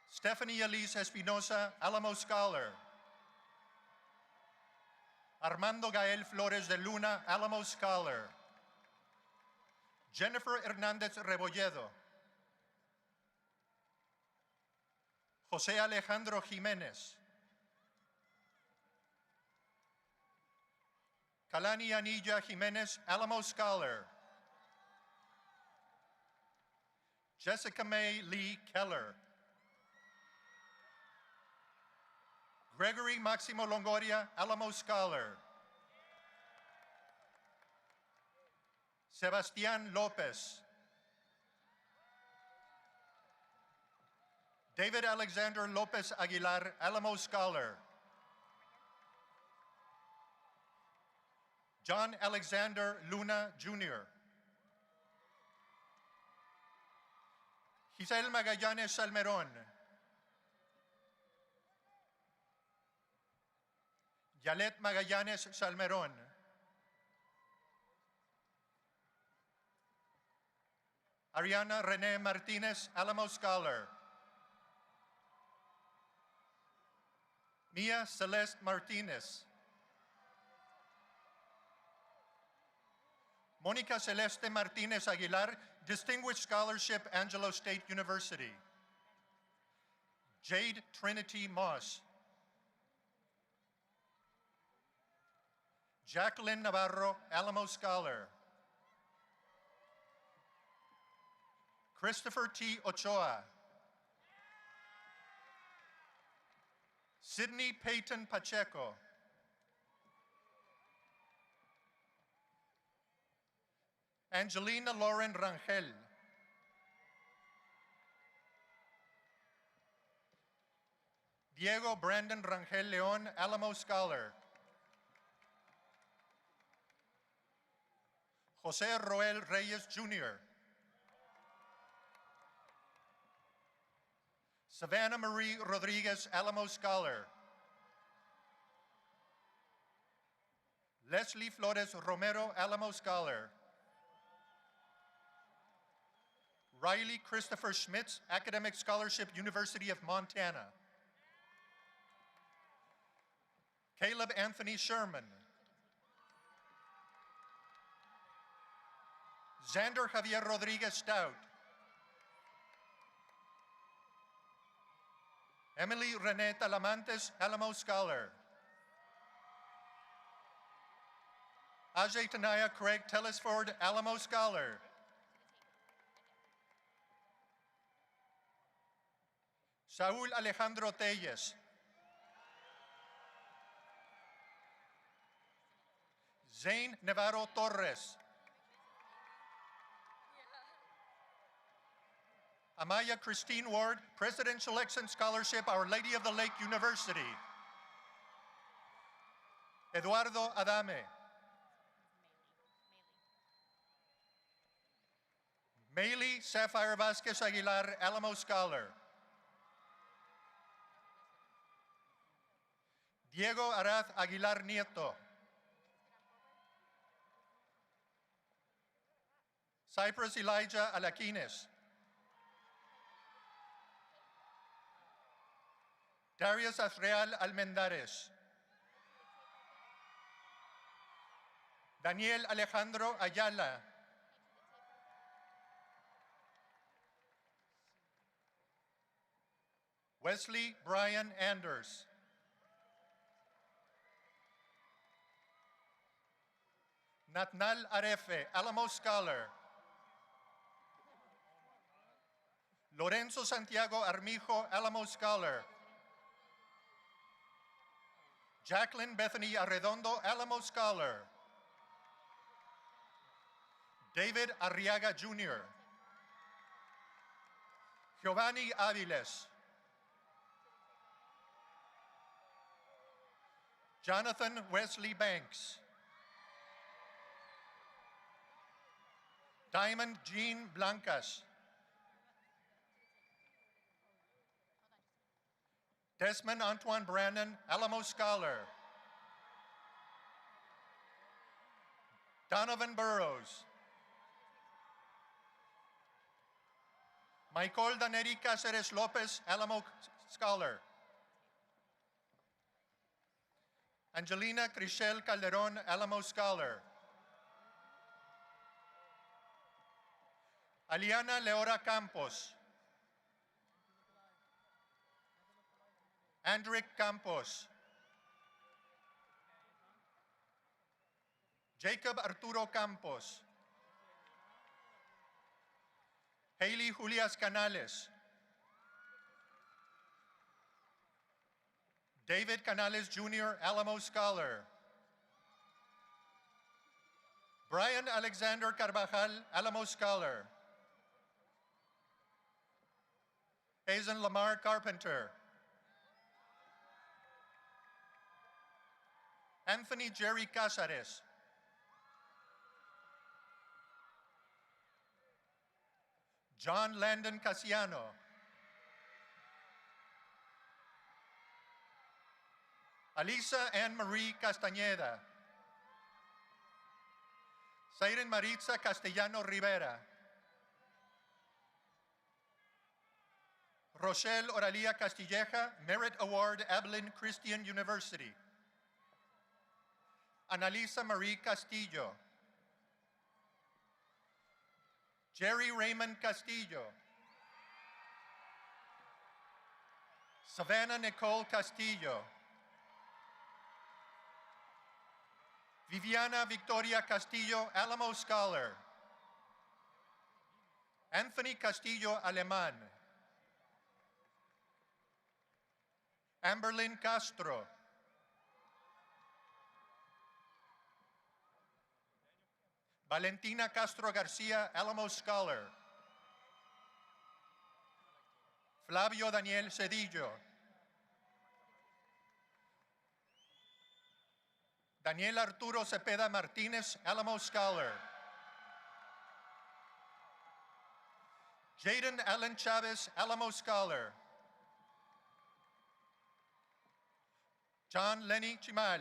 Stephanie Elise Espinosa, Alamo Scholar. Armando Gael Flores de Luna, Alamo Scholar. Jennifer Hernandez Rebolledo. José Alejandro Jiménez. Kalani Anilla Jiménez, Alamo Scholar. Jessica May Lee Keller. Gregory Maximo Longoria, Alamo Scholar. Sebastián López. David Alexander López Aguilar, Alamo Scholar. John Alexander Luna, Jr. Giselle Magallanes Salmerón. Yalet Magallanes Salmerón. Ariana René Martínez, Alamo Scholar. Mia Celeste Martínez. Mónica Celeste Martínez Aguilar, Distinguished Scholarship, Angelo State University. Jade Trinity Moss. Jacqueline Navarro, Alamo Scholar. Christopher T. Ochoa. Sydney Peyton Pacheco. Angelina Lauren Rangel. Diego Brandon Rangel León, Alamo Scholar. José Roel Reyes, Jr. Savannah Marie Rodriguez, Alamo Scholar. Leslie Flores Romero, Alamo Scholar. Riley Christopher Schmitz, Academic Scholarship, University of Montana. Caleb Anthony Sherman. Xander Javier Rodriguez Stout. Emily Renee Talamantes, Alamo Scholar. Ajay Tanaya Craig Telesford, Alamo Scholar. Saúl Alejandro Telles. Zane Navarro Torres. Amaya Christine Ward, Presidential Excellence Scholarship, Our Lady of the Lake University. Eduardo Adame. Maylee Sapphire Vasquez Aguilar, Alamo Scholar. Diego Arad Aguilar Nieto. Cypress Elijah Alaquines. Darius Azreal Almendares. Daniel Alejandro Ayala. Wesley Brian Anders. Natnal Arefe, Alamo Scholar. Lorenzo Santiago Armijo, Alamo Scholar. Jacqueline Bethany Arredondo, Alamo Scholar. David Arriaga Jr., Giovanni Aviles, Jonathan Wesley Banks, Diamond Jean Blancas, Desmond Antoine Brandon, Alamo Scholar, Donovan Burrows, Michael Daneri Cáceres Lopez, Alamo Scholar, Angelina Crichel Calderon, Alamo Scholar, Aliana Leora Campos, Andrick Campos, Jacob Arturo Campos, Hailey Julias Canales, David Canales Jr., Alamo Scholar, Brian Alexander Carvajal, Alamo Scholar, Hazen Lamar Carpenter, Anthony Jerry Casares, John Landon Casiano, Alisa Ann Marie Castañeda, Siren Maritza Castellano Rivera, Rochelle Oralia Castilleja, Merit Award, Abilene Christian University, Analisa Marie Castillo, Jerry Raymond Castillo, Savannah Nicole Castillo, Viviana Victoria Castillo, Alamo Scholar, Anthony Castillo Aleman, Amberlyn Castro, Valentina Castro Garcia, Alamo Scholar, Flavio Daniel Cedillo, Daniel Arturo Cepeda Martinez, Alamo Scholar, Jaden Allen Chavez, Alamo Scholar, John Lenny Chimal,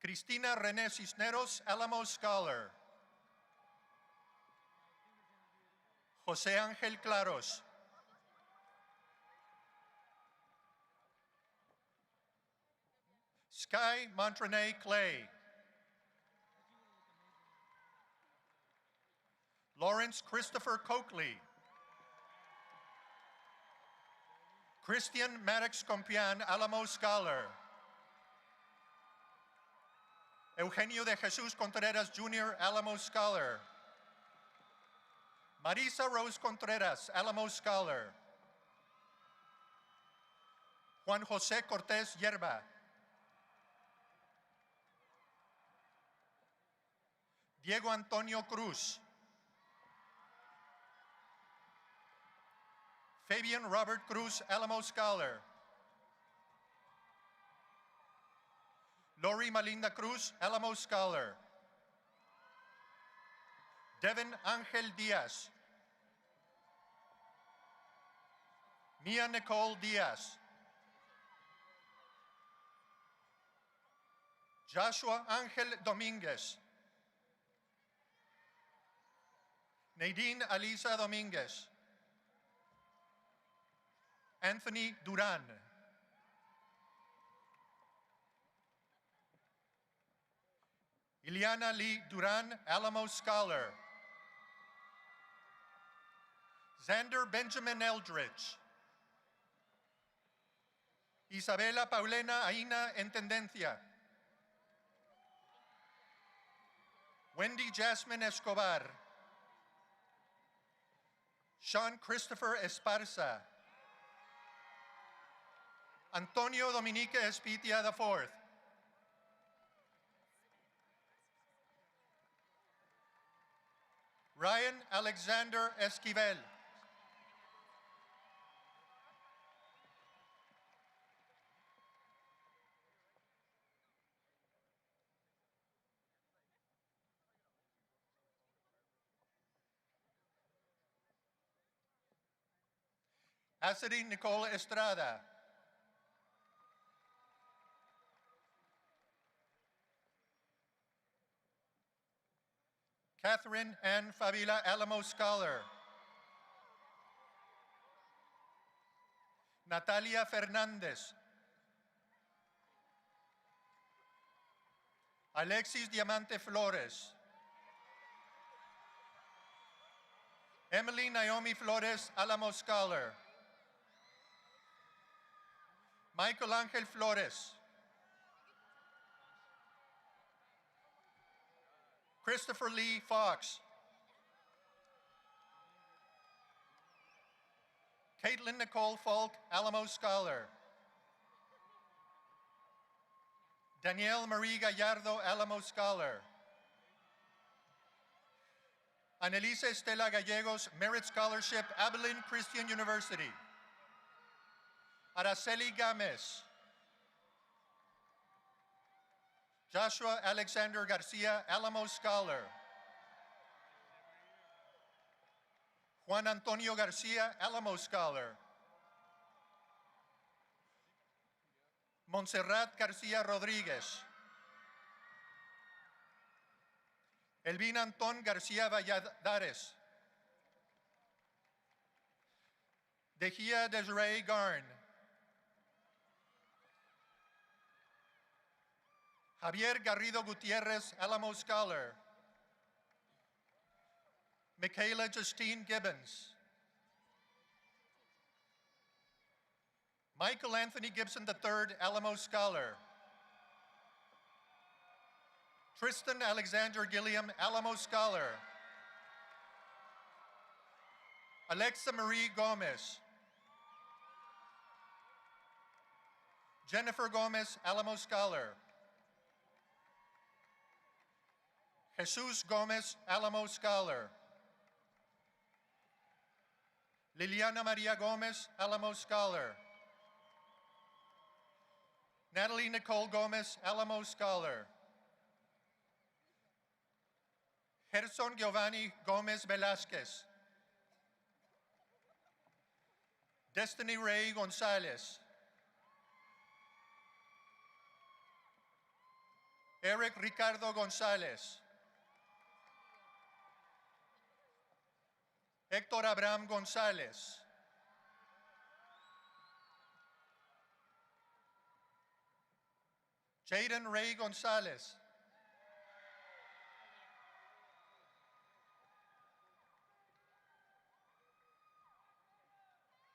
Cristina René Cisneros, Alamo Scholar, José Ángel Claros, Sky Montrene Clay, Lawrence Christopher Coakley, Christian Maddox Compian, Alamo Scholar, Eugenio de Jesus Contreras Jr., Alamo Scholar, Marisa Rose Contreras, Alamo Scholar, Juan José Cortés Yerba, Diego Antonio Cruz, Fabian Robert Cruz, Alamo Scholar, Lori Malinda Cruz, Alamo Scholar, Devin Angel Diaz, Mia Nicole Diaz, Joshua Angel Dominguez, Nadine Alisa Dominguez, Anthony Duran, Ileana Lee Duran, Alamo Scholar, Xander Benjamin Eldridge, Isabela Paulena Aina Intendencia, Wendy Jasmine Escobar, Sean Christopher Esparza, Antonio Dominique Espitia IV, Ryan Alexander Esquivel. Cassidy Nicole Estrada. Catherine Ann Favila Alamo Scholar. Natalia Fernandez. Alexis Diamante Flores. Emily Naomi Flores Alamo Scholar. Michael Angel Flores. Christopher Lee Fox. Caitlin Nicole Falk, Alamo Scholar. Danielle Marie Gallardo, Alamo Scholar. Annalisa Estela Gallegos, Merit Scholarship, Abilene Christian University. Araceli Gámez. Joshua Alexander Garcia, Alamo Scholar. Juan Antonio Garcia, Alamo Scholar. Montserrat Garcia Rodríguez. Elvin Antón García Valladares. Dejia Desiree Garn. Javier Garrido Gutierrez, Alamo Scholar. Michaela Justine Gibbons. Michael Anthony Gibson III, Alamo Scholar. Tristan Alexander Gilliam, Alamo Scholar. Alexa Marie Gomez. Jennifer Gomez, Alamo Scholar. Jesus Gomez, Alamo Scholar. Liliana Maria Gomez, Alamo Scholar. Natalie Nicole Gomez, Alamo Scholar. Gerson Giovanni Gomez Velázquez. Destiny Ray Gonzalez. Eric Ricardo Gonzalez. Héctor Abraham González. Jaden Ray González.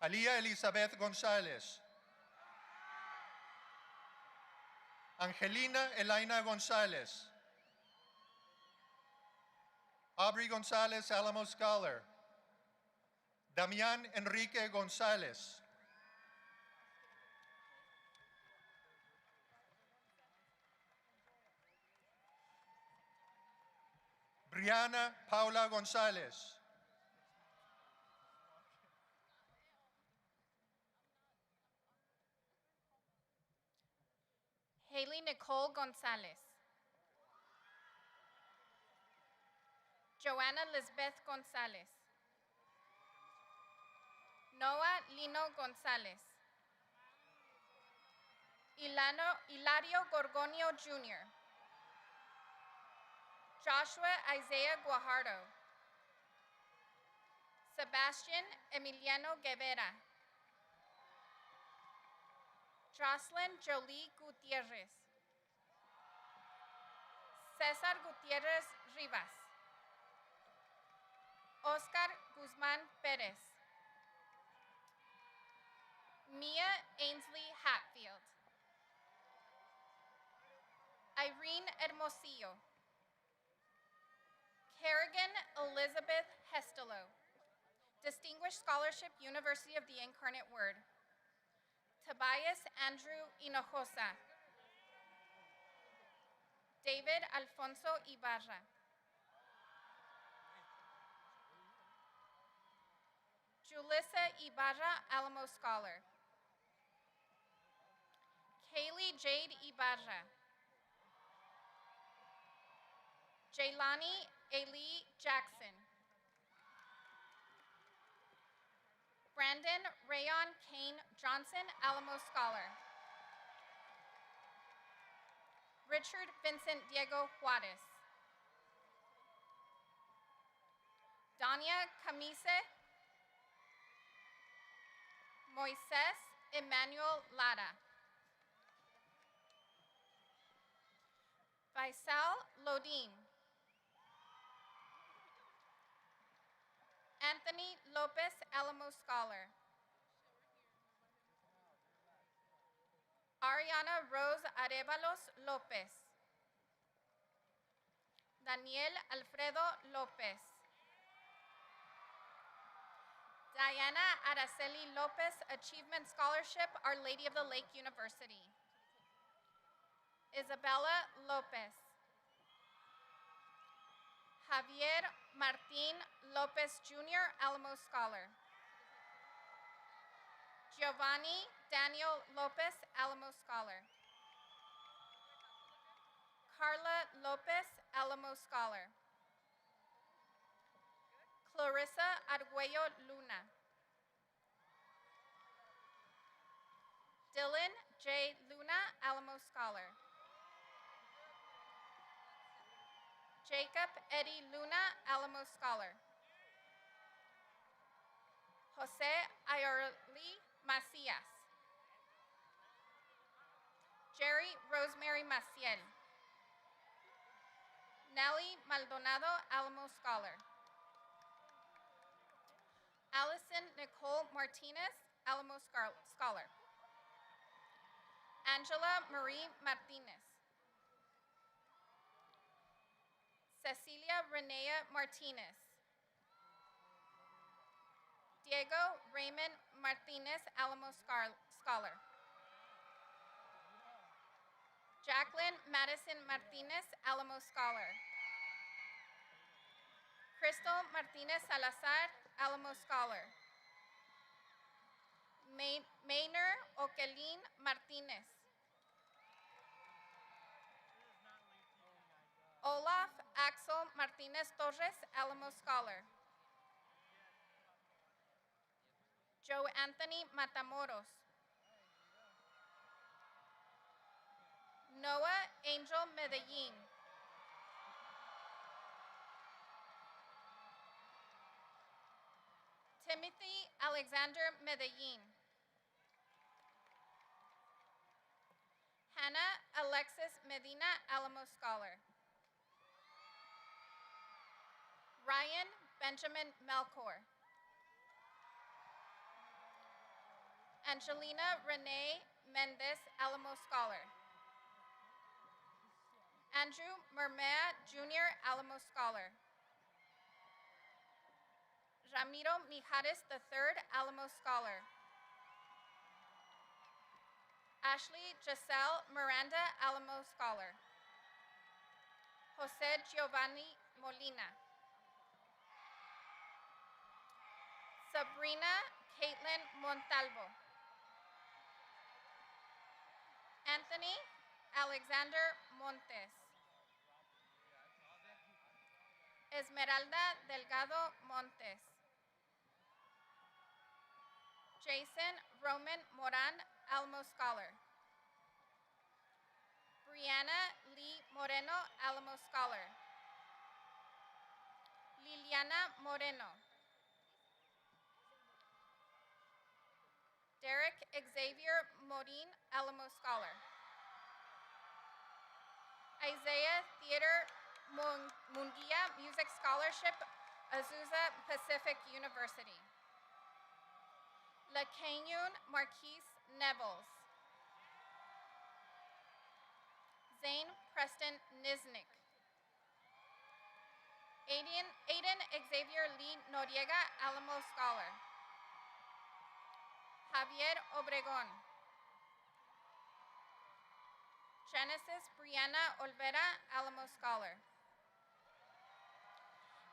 Alía Elizabeth González. Angelina Elaina González. Aubrey González, Alamo Scholar. Damián Enrique González. Brianna Paula González. Haley Nicole Gonzalez. Joanna Lisbeth Gonzalez. Noah Lino Gonzalez. Hilario Gorgonio Jr. Joshua Isaiah Guajardo. Sebastian Emiliano Guevara. Jocelyn Jolie Gutierrez. Cesar Gutierrez Rivas. Oscar Guzmán Pérez. Mia Ainsley Hatfield. Irene Hermosillo. Kerrigan Elizabeth Hestelo. Distinguished Scholarship, University of the Incarnate Word. Tobias Andrew Hinojosa. David Alfonso Ibarra. Julissa Ibarra, Alamo Scholar. Kaylee Jade Ibarra. Jaylani Ailey Jackson. Brandon Rayon Kane Johnson, Alamo Scholar. Richard Vincent Diego Juarez. Dania Camise. Moises Emmanuel Lara. Faisal Lodin. Anthony Lopez, Alamo Scholar. Ariana Rose Arevalos Lopez. Daniel Alfredo Lopez. Diana Araceli Lopez, Achievement Scholarship, Our Lady of the Lake University. Isabella Lopez. Javier Martin Lopez Jr., Alamo Scholar. Giovanni Daniel Lopez, Alamo Scholar. Carla Lopez, Alamo Scholar. Clarissa Arguello Luna. Dylan J. Luna, Alamo Scholar. Jacob Eddie Luna, Alamo Scholar. Jose Ayerli Macias. Jerry Rosemary Maciel. Nelly Maldonado, Alamo Scholar. Allison Nicole Martinez, Alamo Scholar. Angela Marie Martinez. Cecilia Renea Martinez. Diego Raymond Martinez, Alamo Scholar. Jacqueline Madison Martinez, Alamo Scholar. Crystal Martinez Salazar, Alamo Scholar. Maynor Oquelin Martinez. Olaf Axel Martinez Torres, Alamo Scholar. Joe Anthony Matamoros. Noah Angel Medellin. Timothy Alexander Medellin. Hannah Alexis Medina, Alamo Scholar. Ryan Benjamin Melchor. Angelina Renee Mendez, Alamo Scholar. Andrew Mermea Jr., Alamo Scholar. Ramiro Mijares III, Alamo Scholar. Ashley Giselle Miranda, Alamo Scholar. Jose Giovanni Molina. Sabrina Caitlin Montalvo. Anthony Alexander Montes. Esmeralda Delgado Montes. Jason Roman Moran, Alamo Scholar. Brianna Lee Moreno, Alamo Scholar. Liliana Moreno. Derek Xavier Morin, Alamo Scholar. Isaiah Theater Munguia Music Scholarship, Azusa Pacific University. LaCanyun Marquise Nevels. Zane Preston Niznik. Aiden Xavier Lee Noriega, Alamo Scholar. Javier Obregón. Genesis Brianna Olvera, Alamo Scholar.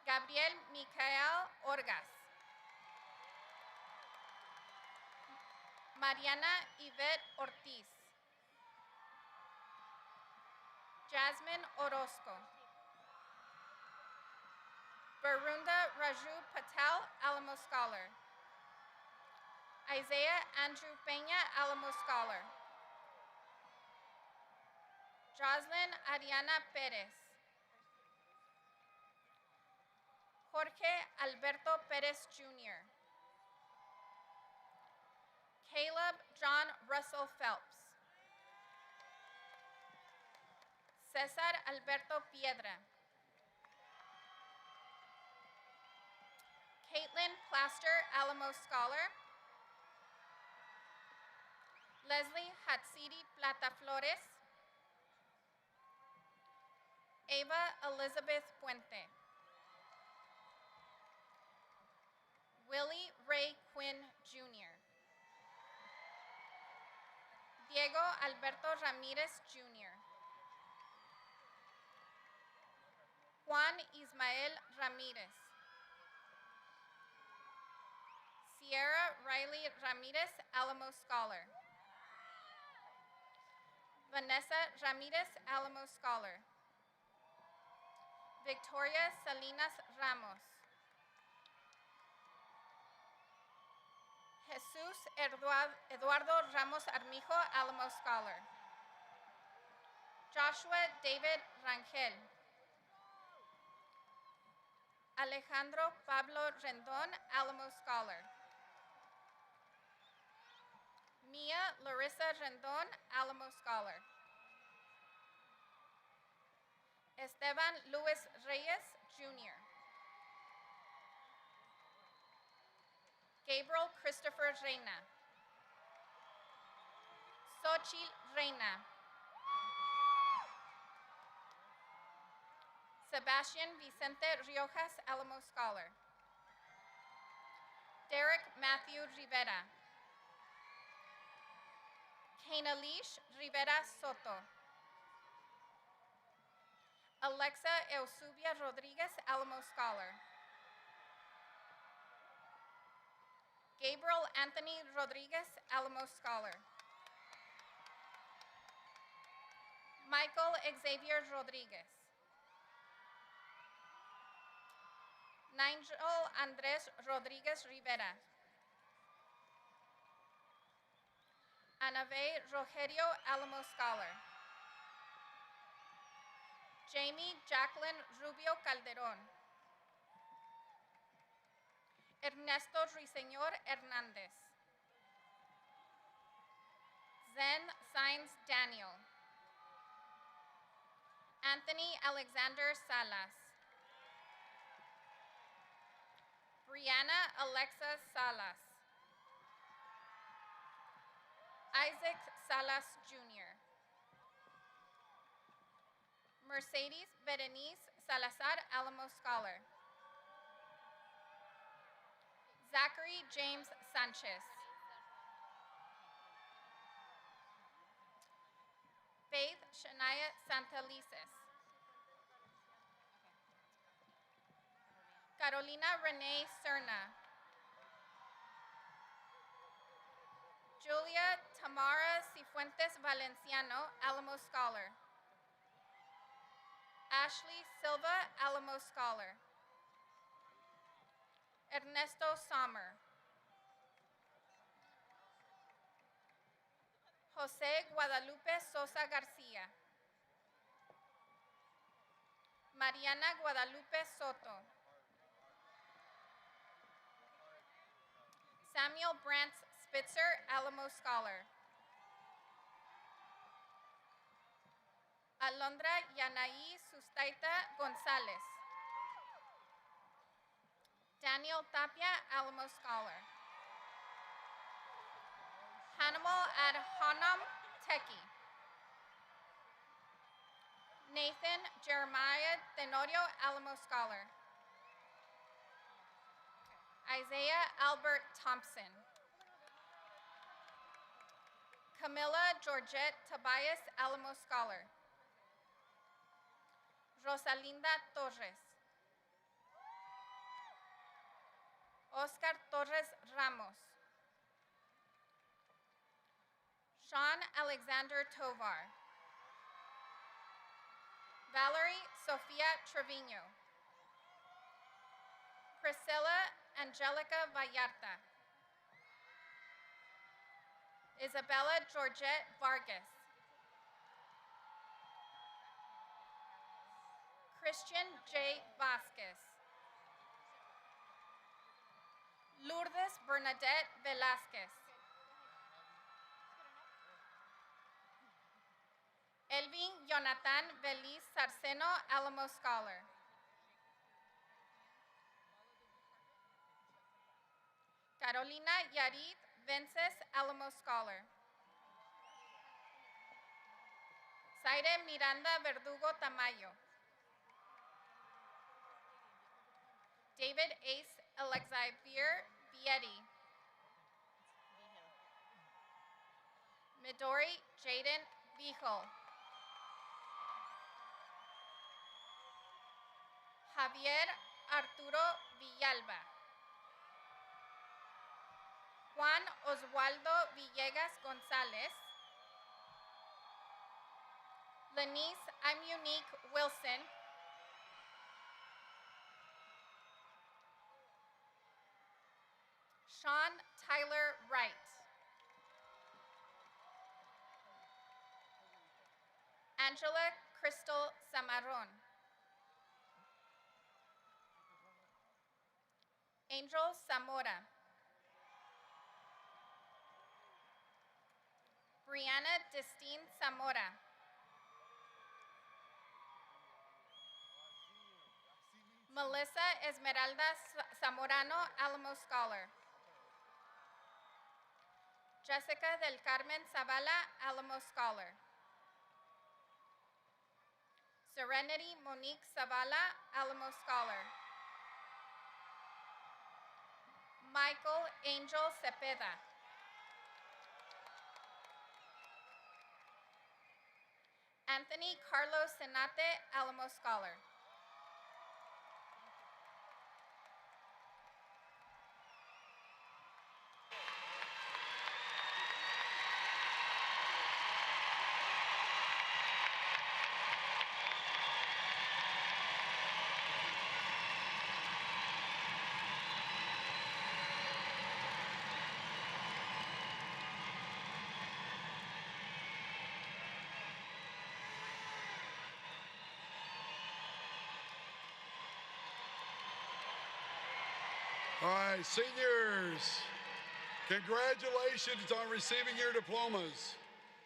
Gabriel Micael Orgas. Mariana Yvette Ortiz. Jasmine Orozco. Barunda Raju Patel, Alamo Scholar. Isaiah Andrew Peña, Alamo Scholar. Jocelyn Ariana Perez. Jorge Alberto Perez Jr. Caleb John Russell Phelps. Cesar Alberto Piedra. Caitlin Plaster, Alamo Scholar. Leslie Hatsidi Plata Flores. Ava Elizabeth Puente. Willie Ray Quinn Jr. Diego Alberto Ramirez Jr. Juan Ismael Ramirez. Sierra Riley Ramirez, Alamo Scholar. Vanessa Ramirez, Alamo Scholar. Victoria Salinas Ramos. Jesus Eduardo Ramos Armijo, Alamo Scholar. Joshua David Rangel. Alejandro Pablo Rendon, Alamo Scholar. Mia Larissa Rendon, Alamo Scholar. Esteban Luis Reyes, Jr. Gabriel Christopher Reina. Xochitl Reina. Sebastian Vicente Riojas, Alamo Scholar. Derek Matthew Rivera. Kanalish Rivera Soto. Alexa Eusubia Rodriguez, Alamo Scholar. Gabriel Anthony Rodriguez, Alamo Scholar. Michael Xavier Rodriguez. Nigel Andres Rodriguez Rivera. Anave Rogerio, Alamo Scholar. Jamie Jacqueline Rubio Calderon. Ernesto Ruiseñor Hernández. Zen Sainz Daniel. Anthony Alexander Salas. Brianna Alexa Salas. Isaac Salas Jr. Mercedes Berenice Salazar, Alamo Scholar. Zachary James Sanchez. Faith Shania Santelices. Carolina Renee Cerna. Julia Tamara Cifuentes Valenciano, Alamo Scholar. Ashley Silva, Alamo Scholar. Ernesto Sommer. Jose Guadalupe Sosa Garcia. Mariana Guadalupe Soto. Samuel Brantz Spitzer, Alamo Scholar. Alondra Yanaí Sustaita González. Daniel Tapia, Alamo Scholar. Hannibal Adhanom Teki. Nathan Jeremiah Tenorio, Alamo Scholar. Isaiah Albert Thompson. Camilla Georgette Tobias, Alamo Scholar. Rosalinda Torres. Oscar Torres Ramos. Sean Alexander Tovar. Valerie Sofia Trevino. Priscilla Angelica Vallarta. Isabella Georgette Vargas. Christian J. Vasquez. Lourdes Bernadette Velasquez. Elvin Jonathan Veliz Sarceno Alamo Scholar. Carolina Yarit Vences Alamo Scholar. Zaire Miranda Verdugo Tamayo. David Ace Alexavier Vietti. Midori Jaden Vijol. Javier Arturo Villalba. Juan Oswaldo Villegas Gonzalez. Lenice Amunique Wilson. Sean Tyler Wright. Angela Crystal Zamarron. Angel Zamora. Brianna Destine Zamora. Melissa Esmeralda Zamorano Alamo Scholar. Jessica del Carmen Zavala Alamo Scholar. Serenity Monique Zavala Alamo Scholar. Michael Angel Cepeda. Anthony Carlos Senate Alamo Scholar. All right, seniors, congratulations on receiving your diplomas.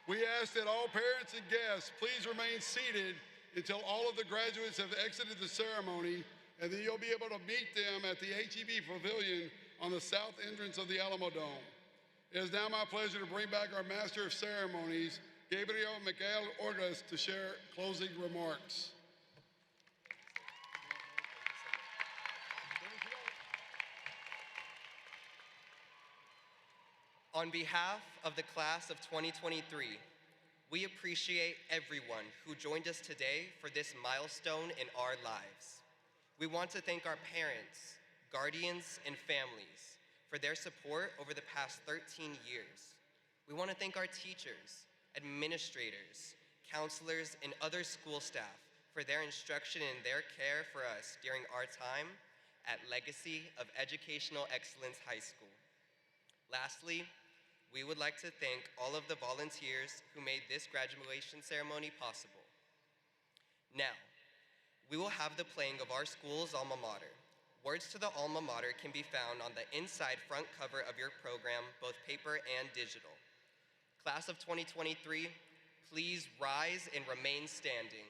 We ask that all parents and guests please remain seated until all of the graduates have exited the ceremony, and then you'll be able to meet them at the HEB Pavilion on the south entrance of the Alamo Dome. It is now my pleasure to bring back our Master of Ceremonies, Gabriel Miguel Orgas, to share closing remarks. On behalf of the class of 2023, we appreciate everyone who joined us today for this milestone in our lives. We want to thank our parents, guardians, and families for their support over the past 13 years. We want to thank our teachers, administrators, counselors, and other school staff for their instruction and their care for us during our time at Legacy of Educational Excellence High School. Lastly, we would like to thank all of the volunteers who made this graduation ceremony possible. Now, we will have the playing of our school's alma mater. Words to the alma mater can be found on the inside front cover of your program, both paper and digital. Class of 2023, please rise and remain standing.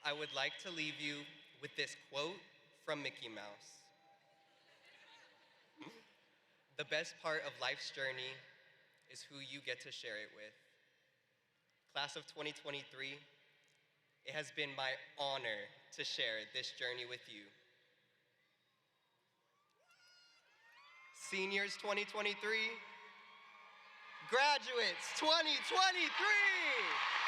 I would like to leave you with this quote from Mickey Mouse. The best part of life's journey is who you get to share it with. Class of 2023, it has been my honor to share this journey with you. Seniors 2023, graduates 2023.